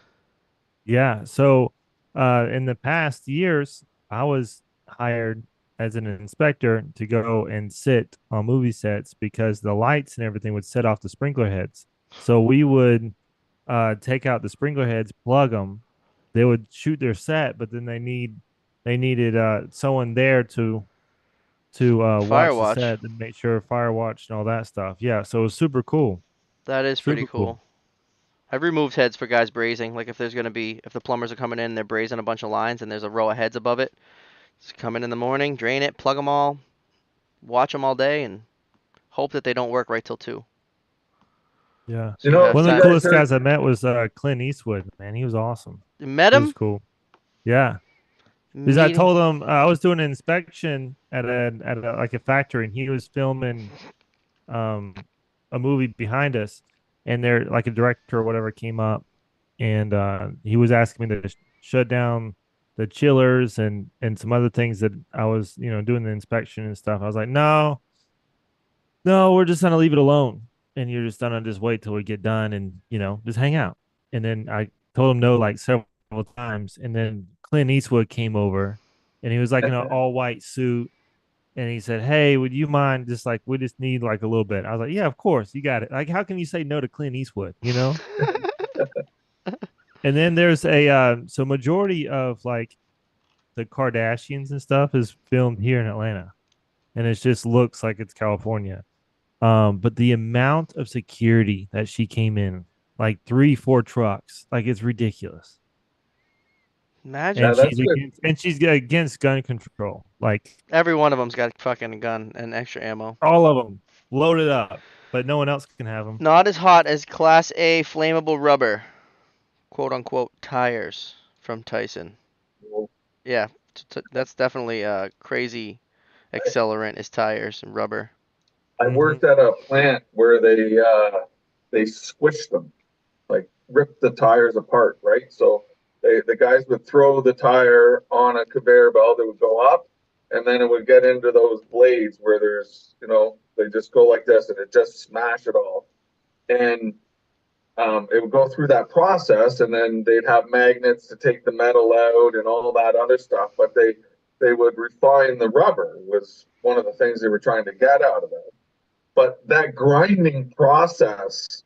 Speaker 2: yeah, so in the past years, I was hired as an inspector to go and sit on movie sets because the lights and everything would set off the sprinkler heads. So we would take out the sprinkler heads, plug them. They would shoot their set, but then they needed someone there to
Speaker 1: Fire
Speaker 2: watch the
Speaker 1: watch.
Speaker 2: set and make sure fire watch and all that stuff. Yeah, so it was super cool.
Speaker 1: That is pretty
Speaker 2: Super cool.
Speaker 1: cool. I've removed heads for guys brazing. Like if there's gonna be if the plumbers are coming in, they're brazing a bunch of lines, and there's a row of heads above it. Just come in the morning, drain it, plug them all, watch them all day, and hope that they don't work right till 2.
Speaker 2: Yeah.
Speaker 1: So
Speaker 3: You
Speaker 1: you
Speaker 3: know,
Speaker 1: have
Speaker 2: One of
Speaker 3: you
Speaker 2: the
Speaker 1: time.
Speaker 3: guys
Speaker 2: coolest
Speaker 3: heard?
Speaker 2: guys I met was Clint Eastwood. Man, he was awesome.
Speaker 1: You met
Speaker 2: He was
Speaker 1: him?
Speaker 2: cool. Yeah. Because I
Speaker 1: Meeting.
Speaker 2: told him I was doing an inspection at like a factory, and he was filming um a movie behind us, and there like a director or whatever came up, and he was asking me to shut down the chillers and some other things that I was doing the inspection and stuff. I was like, no, no, we're just gonna leave it alone, and you're just gonna just wait till we get done and just hang out. And then I told him no like several times, and then Clint Eastwood came over, and he was like in an all white suit, and he said, "Hey, would you mind just like we just need like a little bit?" I was like, "Yeah, of course, you got it." Like, how can you say no to Clint Eastwood? And then there's a so majority of like the Kardashians and stuff is filmed here in Atlanta, and it just looks like it's California. But the amount of security that she came in, like 3, 4 trucks, like it's ridiculous.
Speaker 3: Yeah,
Speaker 1: Imagine.
Speaker 3: that's good.
Speaker 2: And she's against gun control, like
Speaker 1: Every one of them's got a fucking gun and extra ammo.
Speaker 2: all of them loaded up, but no one else can have them.
Speaker 1: Not as hot as Class A flammable rubber, quote unquote, tires from Tyson. Yeah, that's definitely a crazy accelerant is tires and rubber.
Speaker 3: I
Speaker 2: Mm-hmm.
Speaker 3: worked at a plant where they squished them, like ripped the tires apart, right? So the guys would throw the tire on a conveyor belt, it would go up, and then it would get into those blades where they just go like this and it just smash it all. And it would go through that process, and then they'd have magnets to take the metal out and all that other stuff. But they would refine the rubber was one of the things they were trying to get out of it. But that grinding process,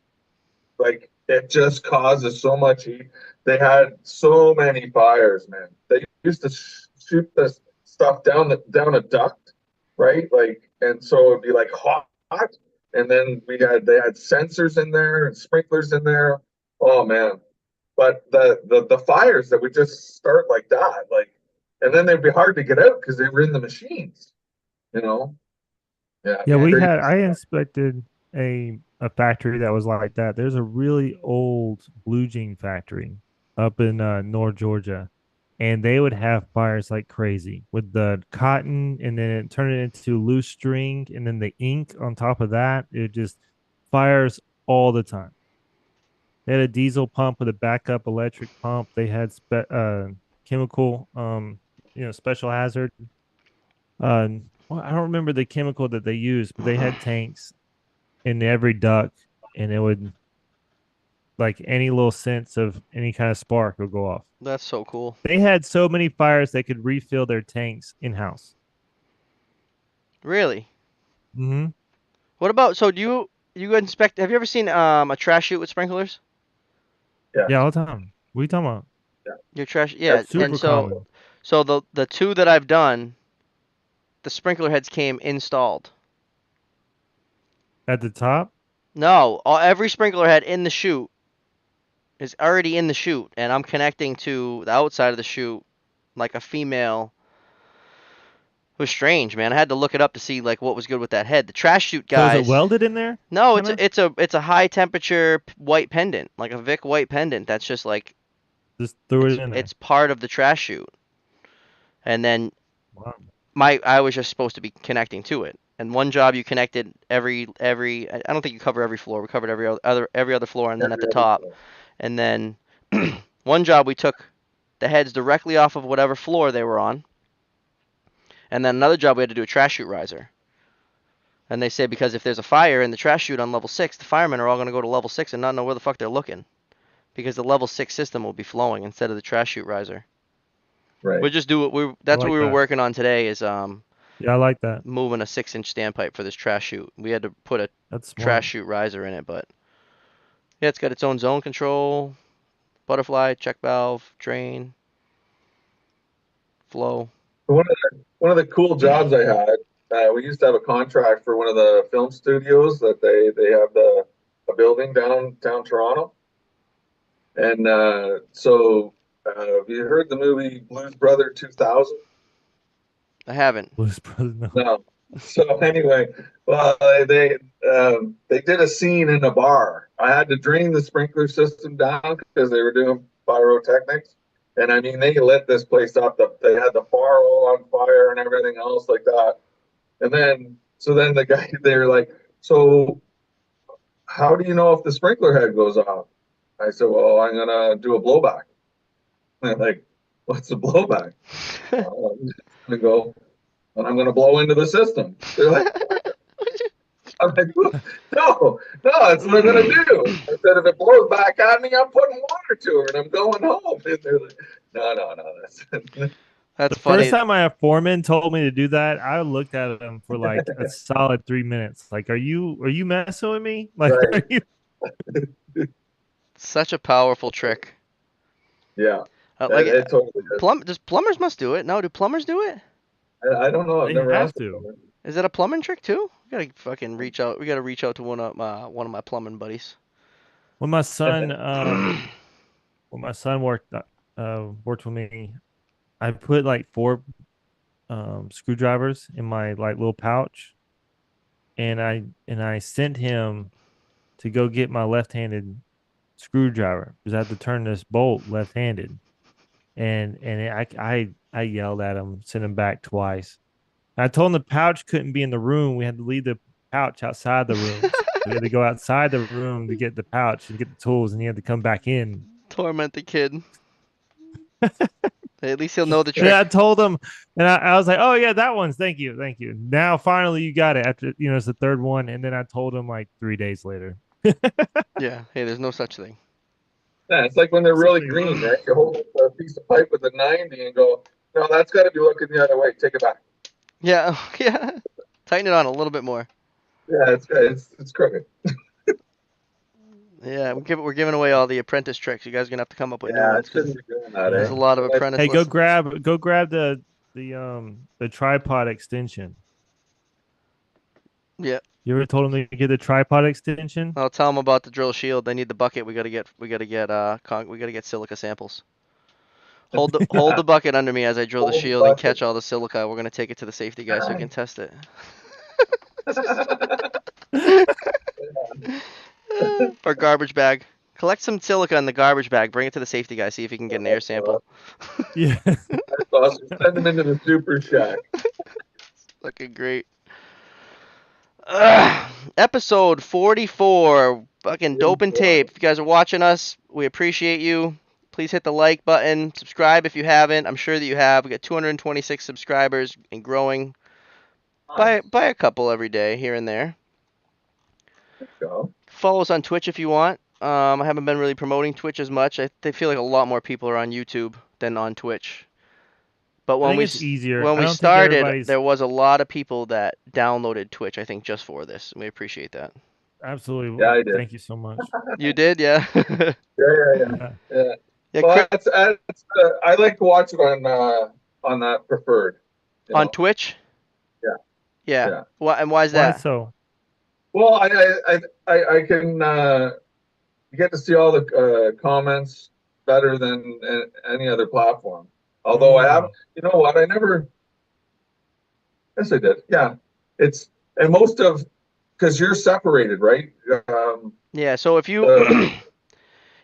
Speaker 3: like it just causes so much heat. They had so many fires, man. They used to shoot this stuff down a duct, right? Like, and so it'd be like hot, and then they had sensors in there and sprinklers in there. Oh man! But the fires that would just start like that, like, and then they'd be hard to get out because they were in the machines. You know? Yeah, it'd
Speaker 2: Yeah,
Speaker 3: be
Speaker 2: we
Speaker 3: crazy.
Speaker 2: had I inspected a factory that was like that. There's a really old blue jean factory up in North Georgia, and they would have fires like crazy with the cotton, and then it turned it into loose string, and then the ink on top of that. It just fires all the time. They had a diesel pump with a backup electric pump. They had chemical, special hazard. Well, I don't remember the chemical that they used, but they had tanks in every duct, and it would like any little sense of any kind of spark would go off.
Speaker 1: That's so cool.
Speaker 2: They had so many fires they could refill their tanks in house.
Speaker 1: Really?
Speaker 2: Mm-hmm.
Speaker 1: What about so do you inspect? Have you ever seen a trash chute with sprinklers?
Speaker 2: Yeah,
Speaker 3: Yes.
Speaker 2: all the time. What are you talking about?
Speaker 3: Yeah.
Speaker 1: Your trash, yeah.
Speaker 3: That's
Speaker 1: And
Speaker 2: Super common.
Speaker 1: so the two that I've done, the sprinkler heads came installed.
Speaker 2: At the top,
Speaker 1: No, every sprinkler head in the chute is already in the chute, and I'm connecting to the outside of the chute like a female. It was strange, man. I had to look it up to see like what was good with that head. The trash chute
Speaker 2: so is it
Speaker 1: guys.
Speaker 2: welded in there?
Speaker 1: No,
Speaker 2: Kind of
Speaker 1: it's a high temperature white pendant, like a Vic white pendant. That's just like
Speaker 2: just threw it in there.
Speaker 1: it's part of the trash chute. And then
Speaker 2: Wow.
Speaker 1: I was just supposed to be connecting to it. And one job you connected every I don't think you cover every floor. We covered every other floor and then at
Speaker 3: every
Speaker 1: the
Speaker 3: other
Speaker 1: top.
Speaker 3: thing.
Speaker 1: And then one job we took the heads directly off of whatever floor they were on. And then another job we had to do a trash chute riser. And they say because if there's a fire in the trash chute on level 6, the firemen are all going to go to level 6 and not know where the fuck they're looking. Because the level 6 system will be flowing instead of the trash chute riser.
Speaker 3: Right.
Speaker 1: We just do it.
Speaker 2: I
Speaker 1: That's what
Speaker 2: like
Speaker 1: we were
Speaker 2: that.
Speaker 1: working on today. Is
Speaker 2: Yeah, I like that.
Speaker 1: moving a 6-inch standpipe for this trash chute. We had to put a
Speaker 2: That's
Speaker 1: trash
Speaker 2: smart.
Speaker 1: chute riser in it, but yeah, it's got its own zone control, butterfly, check valve, drain, flow.
Speaker 3: One of the cool jobs I had, we used to have a contract for one of the film studios that they have a building downtown Toronto, and so have you heard the movie Blues Brother 2000?
Speaker 1: I haven't.
Speaker 2: Blues Brothers. No.
Speaker 3: No. So anyway, well, they did a scene in a bar. I had to drain the sprinkler system down because they were doing pyrotechnics, and I mean they lit this place up. They had the bar all on fire and everything else like that. And then so then the guy they're like, so how do you know if the sprinkler head goes off? I said, well, I'm gonna do a blowback. And they're like, what's a blowback? I'm just gonna go and I'm gonna blow into the system. They're like, I'm like, no, that's what I'm gonna do. I said, if it blows back at me, I'm putting water to it and I'm going home. And they're like, no, that's
Speaker 1: That's
Speaker 2: The first
Speaker 1: funny.
Speaker 2: time my foreman told me to do that, I looked at him for like a solid 3 minutes. Like, are you messing with me? Like,
Speaker 3: right.
Speaker 2: are you?
Speaker 1: Such a powerful trick.
Speaker 3: Yeah,
Speaker 1: Like
Speaker 3: it totally is.
Speaker 1: does plumbers must do it? No, do plumbers do it?
Speaker 3: I don't know. I've
Speaker 2: They
Speaker 3: never
Speaker 2: have
Speaker 3: asked
Speaker 2: to.
Speaker 3: them.
Speaker 1: Is that a plumbing trick too? We gotta fucking reach out. We gotta reach out to one of my plumbing buddies.
Speaker 2: When my son, worked with me, I put like four screwdrivers in my like little pouch, and I sent him to go get my left-handed screwdriver because I had to turn this bolt left-handed, and I yelled at him, sent him back twice. I told him the pouch couldn't be in the room. We had to leave the pouch outside the room. So we had to go outside the room to get the pouch and get the tools, and he had to come back in.
Speaker 1: Torment the kid. At least he'll know the
Speaker 2: And I
Speaker 1: trick.
Speaker 2: told him, and I was like, "Oh yeah, that one's. Thank you, thank you. Now finally you got it. After it's the third one." And then I told him like 3 days later.
Speaker 1: Yeah. Hey, there's no such thing.
Speaker 3: Yeah, it's like when they're really
Speaker 2: Something.
Speaker 3: green, right? You hold a piece of pipe with a 90 and go, no, that's got to be looking the other way. Take it back.
Speaker 1: Yeah. Yeah. Tighten it on a little bit more.
Speaker 3: Yeah, it's crooked.
Speaker 1: Yeah, we're giving away all the apprentice tricks. You guys are gonna have to come up with new
Speaker 3: Yeah,
Speaker 1: ones
Speaker 3: it
Speaker 1: because
Speaker 3: shouldn't be doing that,
Speaker 1: there's
Speaker 3: eh?
Speaker 1: a lot of apprentice
Speaker 2: Hey, go
Speaker 1: listens.
Speaker 2: grab the tripod extension.
Speaker 1: Yeah.
Speaker 2: You ever told him to get the tripod extension?
Speaker 1: I'll tell them about the drill shield. They need the bucket. We gotta get silica samples. Hold the bucket under me as I drill the
Speaker 3: Hold the
Speaker 1: shield and
Speaker 3: bucket.
Speaker 1: catch all the silica. We're gonna take it to the safety guy so he can test it. Or garbage bag. Collect some silica in the garbage bag. Bring it to the safety guy. See if he can get an air sample.
Speaker 2: Yeah.
Speaker 3: That's awesome. Send them into the super shack.
Speaker 1: Looking great. Episode 44. Fucking dope and tape. If you guys are watching us, we appreciate you. Please hit the like button. Subscribe if you haven't. I'm sure that you have. We got 226 subscribers and growing by a couple every day here and there.
Speaker 3: Go.
Speaker 1: Follow us on Twitch if you want. I haven't been really promoting Twitch as much. I feel like a lot more people are on YouTube than on Twitch. But
Speaker 2: I think it's easier.
Speaker 1: when
Speaker 2: I
Speaker 1: we
Speaker 2: don't think
Speaker 1: started,
Speaker 2: everybody's
Speaker 1: there was a lot of people that downloaded Twitch, I think, just for this. And we appreciate that.
Speaker 2: absolutely.
Speaker 3: Yeah, I did.
Speaker 2: Thank you so much.
Speaker 1: You did, yeah.
Speaker 3: Yeah.
Speaker 2: Yeah.
Speaker 1: Yeah,
Speaker 3: Well, I like to watch it on that preferred.
Speaker 1: on Twitch.
Speaker 3: Yeah.
Speaker 1: Yeah.
Speaker 3: Yeah.
Speaker 1: And why is
Speaker 2: Why
Speaker 1: that?
Speaker 2: so?
Speaker 3: Well, I can get to see all the comments better than any other platform. Although I haven't, you know what? I never. Yes, I did. Yeah, it's and most of because you're separated, right?
Speaker 1: Yeah. So if you
Speaker 3: The,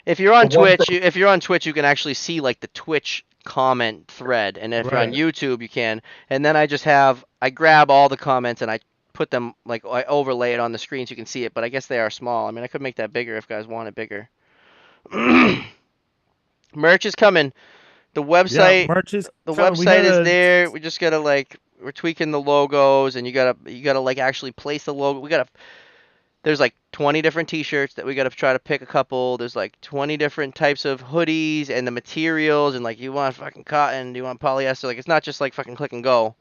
Speaker 1: if you're
Speaker 3: the
Speaker 1: on
Speaker 3: one
Speaker 1: Twitch,
Speaker 3: from
Speaker 1: if you're on Twitch, you can actually see like the Twitch comment thread, and if you're on
Speaker 2: Right.
Speaker 1: YouTube, you can. And then I grab all the comments and I put them like I overlay it on the screen so you can see it. But I guess they are small. I mean, I could make that bigger if guys want it bigger. Merch is coming. The
Speaker 2: Yeah,
Speaker 1: website
Speaker 2: merch is
Speaker 1: the
Speaker 2: coming. We
Speaker 1: website
Speaker 2: had
Speaker 1: is
Speaker 2: a
Speaker 1: there. We just gotta we're tweaking the logos, and you gotta like actually place the logo. There's like 20 different t-shirts that we got to try to pick a couple. There's like 20 different types of hoodies and the materials and like you want fucking cotton, do you want polyester? Like it's not just like fucking click and go.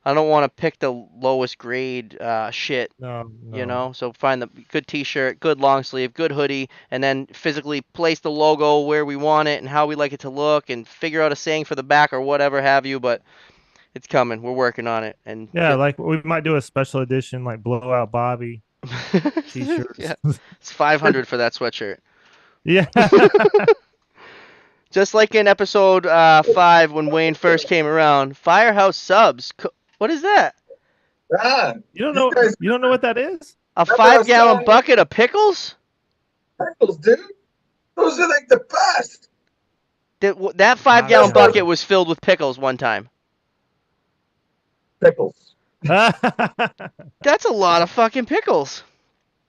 Speaker 1: I don't want to pick the lowest grade shit,
Speaker 2: No,
Speaker 1: you
Speaker 2: no.
Speaker 1: know. So find the good t-shirt, good long sleeve, good hoodie, and then physically place the logo where we want it and how we like it to look, and figure out a saying for the back or whatever have you. But it's coming. We're working on it and
Speaker 2: Yeah, like we might do a special edition like blowout Bobby t-shirts.
Speaker 1: yeah, it's 500 for that sweatshirt.
Speaker 2: Yeah.
Speaker 1: Just like in episode 5 when Wayne first came around, Firehouse subs. What is that?
Speaker 3: Ah, you guys
Speaker 2: You don't know what that is?
Speaker 1: A
Speaker 3: remember us
Speaker 1: 5-gallon
Speaker 3: telling
Speaker 1: bucket of pickles?
Speaker 3: pickles, dude? Those are like the best.
Speaker 1: That 5-gallon
Speaker 2: Five
Speaker 1: bucket
Speaker 2: gallon.
Speaker 1: was filled with pickles one time.
Speaker 3: Pickles.
Speaker 1: That's a lot of fucking pickles.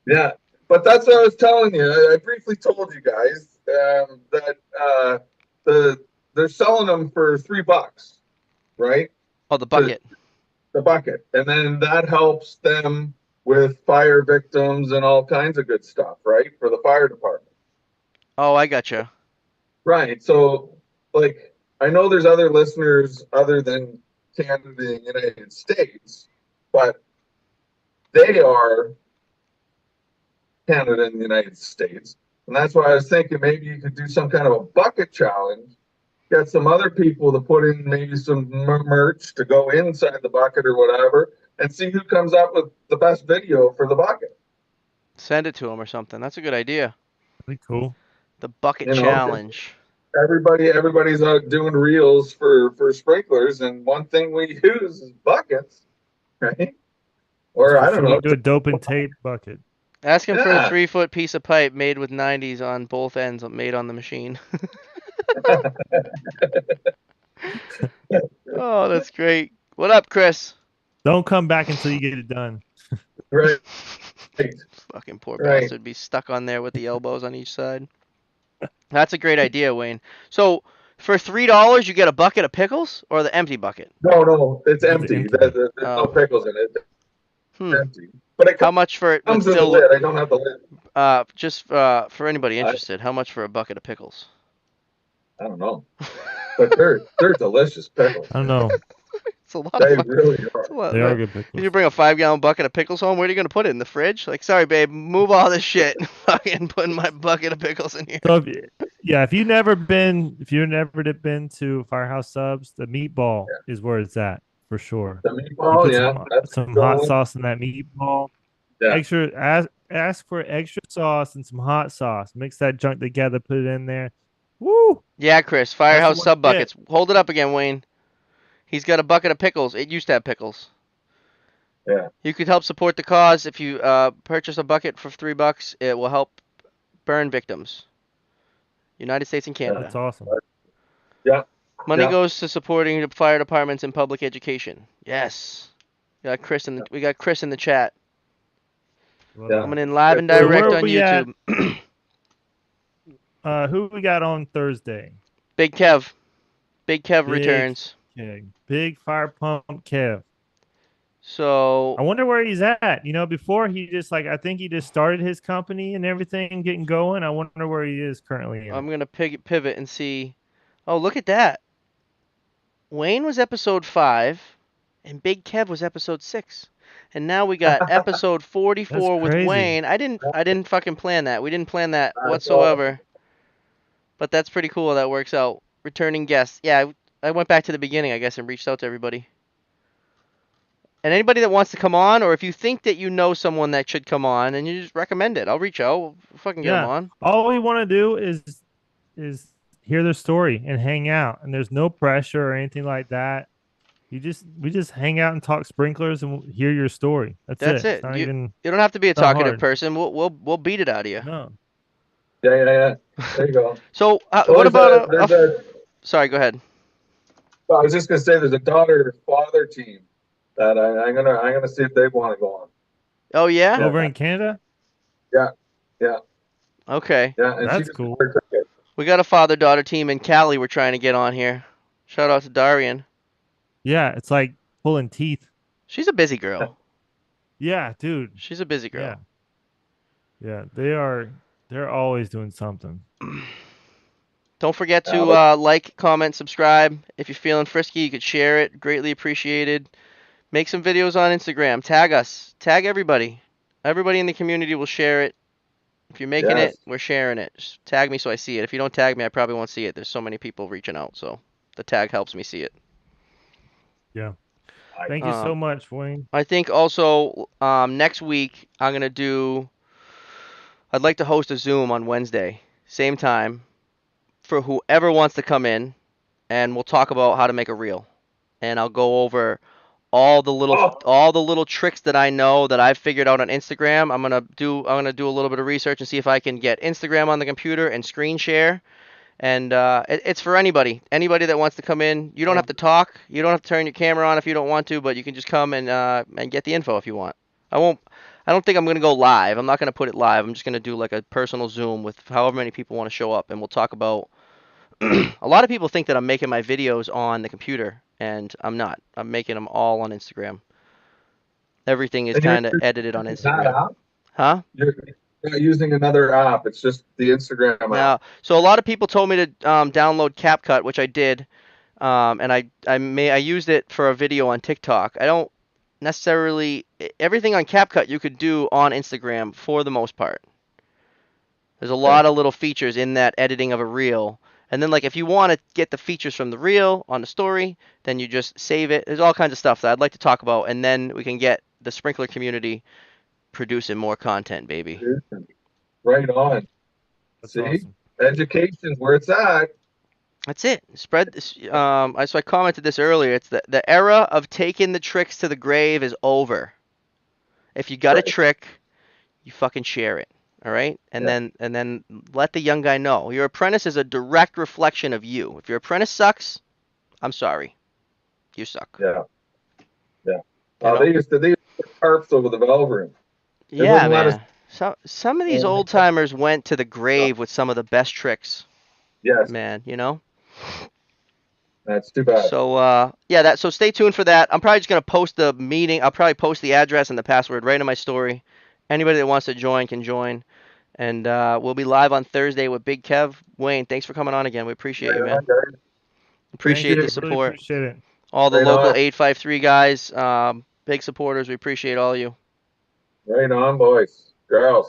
Speaker 3: Yeah, but that's what I was telling you. I briefly told you guys that they're selling them for $3, right?
Speaker 1: Oh, the
Speaker 3: To
Speaker 1: bucket.
Speaker 3: the bucket, and then that helps them with fire victims and all kinds of good stuff, right? For the fire department,
Speaker 1: Oh, I gotcha.
Speaker 3: right? So, like, I know there's other listeners other than Canada and United States, but they are Canada and the United States. And that's why I was thinking maybe you could do some kind of a bucket challenge, get some other people to put in maybe some merch to go inside the bucket or whatever, and see who comes up with the best video for the bucket.
Speaker 1: Send it to him or something. That's a good idea.
Speaker 2: Pretty cool.
Speaker 1: The bucket
Speaker 3: You know,
Speaker 1: challenge.
Speaker 3: everybody's out doing reels for sprinklers, and one thing we use is buckets, right?
Speaker 2: That's
Speaker 3: Or
Speaker 2: for
Speaker 3: I don't
Speaker 2: sure. We
Speaker 3: know.
Speaker 2: can do a dope and tape bucket.
Speaker 1: Ask him for a
Speaker 3: Yeah.
Speaker 1: 3-foot piece of pipe made with 90s on both ends, made on the machine. Oh, that's great. What up, Chris?
Speaker 2: Don't come back until you get it done.
Speaker 3: Right.
Speaker 1: Fucking poor
Speaker 3: Right.
Speaker 1: bastard. Be stuck on there with the elbows on each side. That's a great idea, Wayne. So for $3, you get a bucket of pickles or the empty bucket?
Speaker 3: No, it's
Speaker 2: It's
Speaker 3: empty.
Speaker 2: empty.
Speaker 3: There's no
Speaker 1: Oh.
Speaker 3: pickles in it. It's
Speaker 1: Hmm.
Speaker 3: empty. But it
Speaker 1: How much for it?
Speaker 3: comes in the
Speaker 1: Still,
Speaker 3: lid. I don't have the lid.
Speaker 1: just for anybody interested, how much for a bucket of pickles?
Speaker 3: I don't know. But they're delicious pickles.
Speaker 2: I don't know.
Speaker 1: It's a lot
Speaker 3: They
Speaker 1: of fucking.
Speaker 3: really
Speaker 1: It's
Speaker 3: are.
Speaker 1: a lot.
Speaker 2: They are
Speaker 1: Right?
Speaker 2: good
Speaker 1: If
Speaker 2: pickles.
Speaker 1: you bring a 5-gallon bucket of pickles home, where are you gonna put it? In the fridge? Like, sorry, babe, move all this shit. Fucking putting my bucket of pickles in here.
Speaker 2: So if you've never been to Firehouse Subs, the meatball is where it's at for sure.
Speaker 3: The
Speaker 2: You
Speaker 3: meatball,
Speaker 2: put
Speaker 3: yeah. That's
Speaker 2: some
Speaker 3: the
Speaker 2: hot
Speaker 3: one.
Speaker 2: sauce in that meatball.
Speaker 3: Yeah.
Speaker 2: Ask for extra sauce and some hot sauce. Mix that junk together, put it in there. Woo!
Speaker 1: Yeah, Chris,
Speaker 2: That's the
Speaker 1: Firehouse
Speaker 2: one
Speaker 1: sub
Speaker 2: to get.
Speaker 1: buckets. Hold it up again, Wayne. He's got a bucket of pickles. It used to have pickles.
Speaker 3: Yeah.
Speaker 1: You could help support the cause if you purchase a bucket for $3. It will help burn victims. United States and Canada.
Speaker 2: That's awesome.
Speaker 3: Yeah.
Speaker 1: Money
Speaker 3: Yeah.
Speaker 1: goes to supporting the fire departments and public education. Yes. We got Chris in the chat.
Speaker 2: Well
Speaker 3: Yeah.
Speaker 2: done.
Speaker 1: Coming in live and
Speaker 3: So
Speaker 1: direct
Speaker 2: where
Speaker 1: on
Speaker 2: we at?
Speaker 1: YouTube.
Speaker 2: Who we got on Thursday?
Speaker 1: Big Kev. Big Kev
Speaker 2: Big
Speaker 1: returns.
Speaker 2: Okay. Big Fire Pump Kev.
Speaker 1: So
Speaker 2: I wonder where he's at. You know, before he just I think he just started his company and everything getting going. I wonder where he is currently in
Speaker 1: I'm
Speaker 2: it.
Speaker 1: gonna pivot and see. Oh, look at that. Wayne was episode 5, and Big Kev was episode 6, and now we got episode 44 with
Speaker 2: crazy.
Speaker 1: Wayne. I didn't fucking plan that. We didn't plan that
Speaker 3: That's
Speaker 1: whatsoever. But that's pretty cool. That works out. Returning guests. Yeah, I went back to the beginning, I guess, and reached out to everybody. And anybody that wants to come on, or if you think that you know someone that should come on, and you just recommend it, I'll reach out. We'll fucking get them
Speaker 2: Yeah.
Speaker 1: on.
Speaker 2: All we want to do is hear their story and hang out. And there's no pressure or anything like that. We just hang out and talk sprinklers and hear your story.
Speaker 1: That's
Speaker 2: it. It's
Speaker 1: it.
Speaker 2: not
Speaker 1: You
Speaker 2: even
Speaker 1: don't have to be a
Speaker 2: not
Speaker 1: talkative
Speaker 2: hard.
Speaker 1: person. We'll beat it out of you.
Speaker 2: No.
Speaker 3: Yeah. There you go.
Speaker 1: So
Speaker 3: Well,
Speaker 1: what about
Speaker 3: there's
Speaker 1: Sorry, go ahead.
Speaker 3: I was just gonna say there's a daughter-father team that I'm gonna see if they want to go on.
Speaker 1: Oh yeah.
Speaker 3: Yeah.
Speaker 2: Over in Canada?
Speaker 1: Okay.
Speaker 3: Yeah, and
Speaker 2: That's
Speaker 3: she's
Speaker 2: cool.
Speaker 1: We got a father-daughter team in Cali. We're trying to get on here. Shout out to Darian.
Speaker 2: Yeah, it's like pulling teeth.
Speaker 1: She's a busy girl.
Speaker 2: Yeah, dude.
Speaker 1: She's a busy girl.
Speaker 2: Yeah. Yeah, they are. They're always doing something.
Speaker 1: Don't forget
Speaker 3: Yeah,
Speaker 1: to
Speaker 3: but
Speaker 1: like, comment, subscribe. If you're feeling frisky, you could share it. Greatly appreciated. Make some videos on Instagram. Tag us. Tag everybody. Everybody in the community will share it. If you're making it,
Speaker 3: yes,
Speaker 1: we're sharing it. Just tag me so I see it. If you don't tag me, I probably won't see it. There's so many people reaching out, so the tag helps me see it.
Speaker 2: Yeah.
Speaker 3: I,
Speaker 2: Thank you so
Speaker 1: Um,
Speaker 2: much, Wayne.
Speaker 1: I think also next week I'm gonna do. I'd like to host a Zoom on Wednesday, same time, for whoever wants to come in, and we'll talk about how to make a reel. And I'll go over
Speaker 3: oh,
Speaker 1: all the little tricks that I know that I've figured out on Instagram. I'm gonna do a little bit of research and see if I can get Instagram on the computer and screen share. And it's for anybody that wants to come in. You don't have to talk. You don't have to turn your camera on if you don't want to, but you can just come and get the info if you want. I won't. I don't think I'm gonna go live. I'm not gonna put it live. I'm just gonna do like a personal Zoom with however many people want to show up, and we'll talk about. A lot of people think that I'm making my videos on the computer, and I'm not. I'm making them all on Instagram. Everything is
Speaker 3: and you're
Speaker 1: kind of edited on
Speaker 3: using that
Speaker 1: Instagram.
Speaker 3: app.
Speaker 1: Huh?
Speaker 3: You're not using another app. It's just the Instagram app.
Speaker 1: Now, so a lot of people told me to download CapCut, which I did, and I used it for a video on TikTok. I don't necessarily everything on CapCut you could do on Instagram for the most part. There's a
Speaker 3: Okay.
Speaker 1: lot of little features in that editing of a reel. And then like if you want to get the features from the reel on the story, then you just save it. There's all kinds of stuff that I'd like to talk about, and then we can get the sprinkler community producing more content, baby.
Speaker 3: Right on.
Speaker 2: That's
Speaker 3: See,
Speaker 2: awesome.
Speaker 3: education's where it's at.
Speaker 1: That's it. Spread this. So I commented this earlier. It's the era of taking the tricks to the grave is over. If you got a
Speaker 3: Right.
Speaker 1: trick, you fucking share it. All right? And
Speaker 3: Yeah.
Speaker 1: then let the young guy know. Your apprentice is a direct reflection of you. If your apprentice sucks, I'm sorry. You suck.
Speaker 3: Yeah. Yeah.
Speaker 1: You know?
Speaker 3: They used to put tarps over the valve room. They
Speaker 1: Yeah,
Speaker 3: wouldn't let us.
Speaker 1: man. Some of these old timers went to the grave with some of the best tricks,
Speaker 3: Yes,
Speaker 1: man, you know?
Speaker 3: that's too bad.
Speaker 1: So yeah, that so stay tuned for that. I'm probably just gonna post the meeting. I'll probably post the address and the password right in my story. Anybody that wants to join can join. And we'll be live on Thursday with Big Kev. Wayne, thanks for coming on again. We appreciate
Speaker 3: Right
Speaker 1: you,
Speaker 3: on,
Speaker 1: man.
Speaker 3: guys.
Speaker 2: Thank
Speaker 1: Appreciate
Speaker 2: you.
Speaker 1: the
Speaker 2: Really
Speaker 1: support.
Speaker 2: appreciate it.
Speaker 1: All the
Speaker 3: Right
Speaker 1: local
Speaker 3: on.
Speaker 1: 853 guys, big supporters. We appreciate all of you.
Speaker 3: Right on, boys. Girls.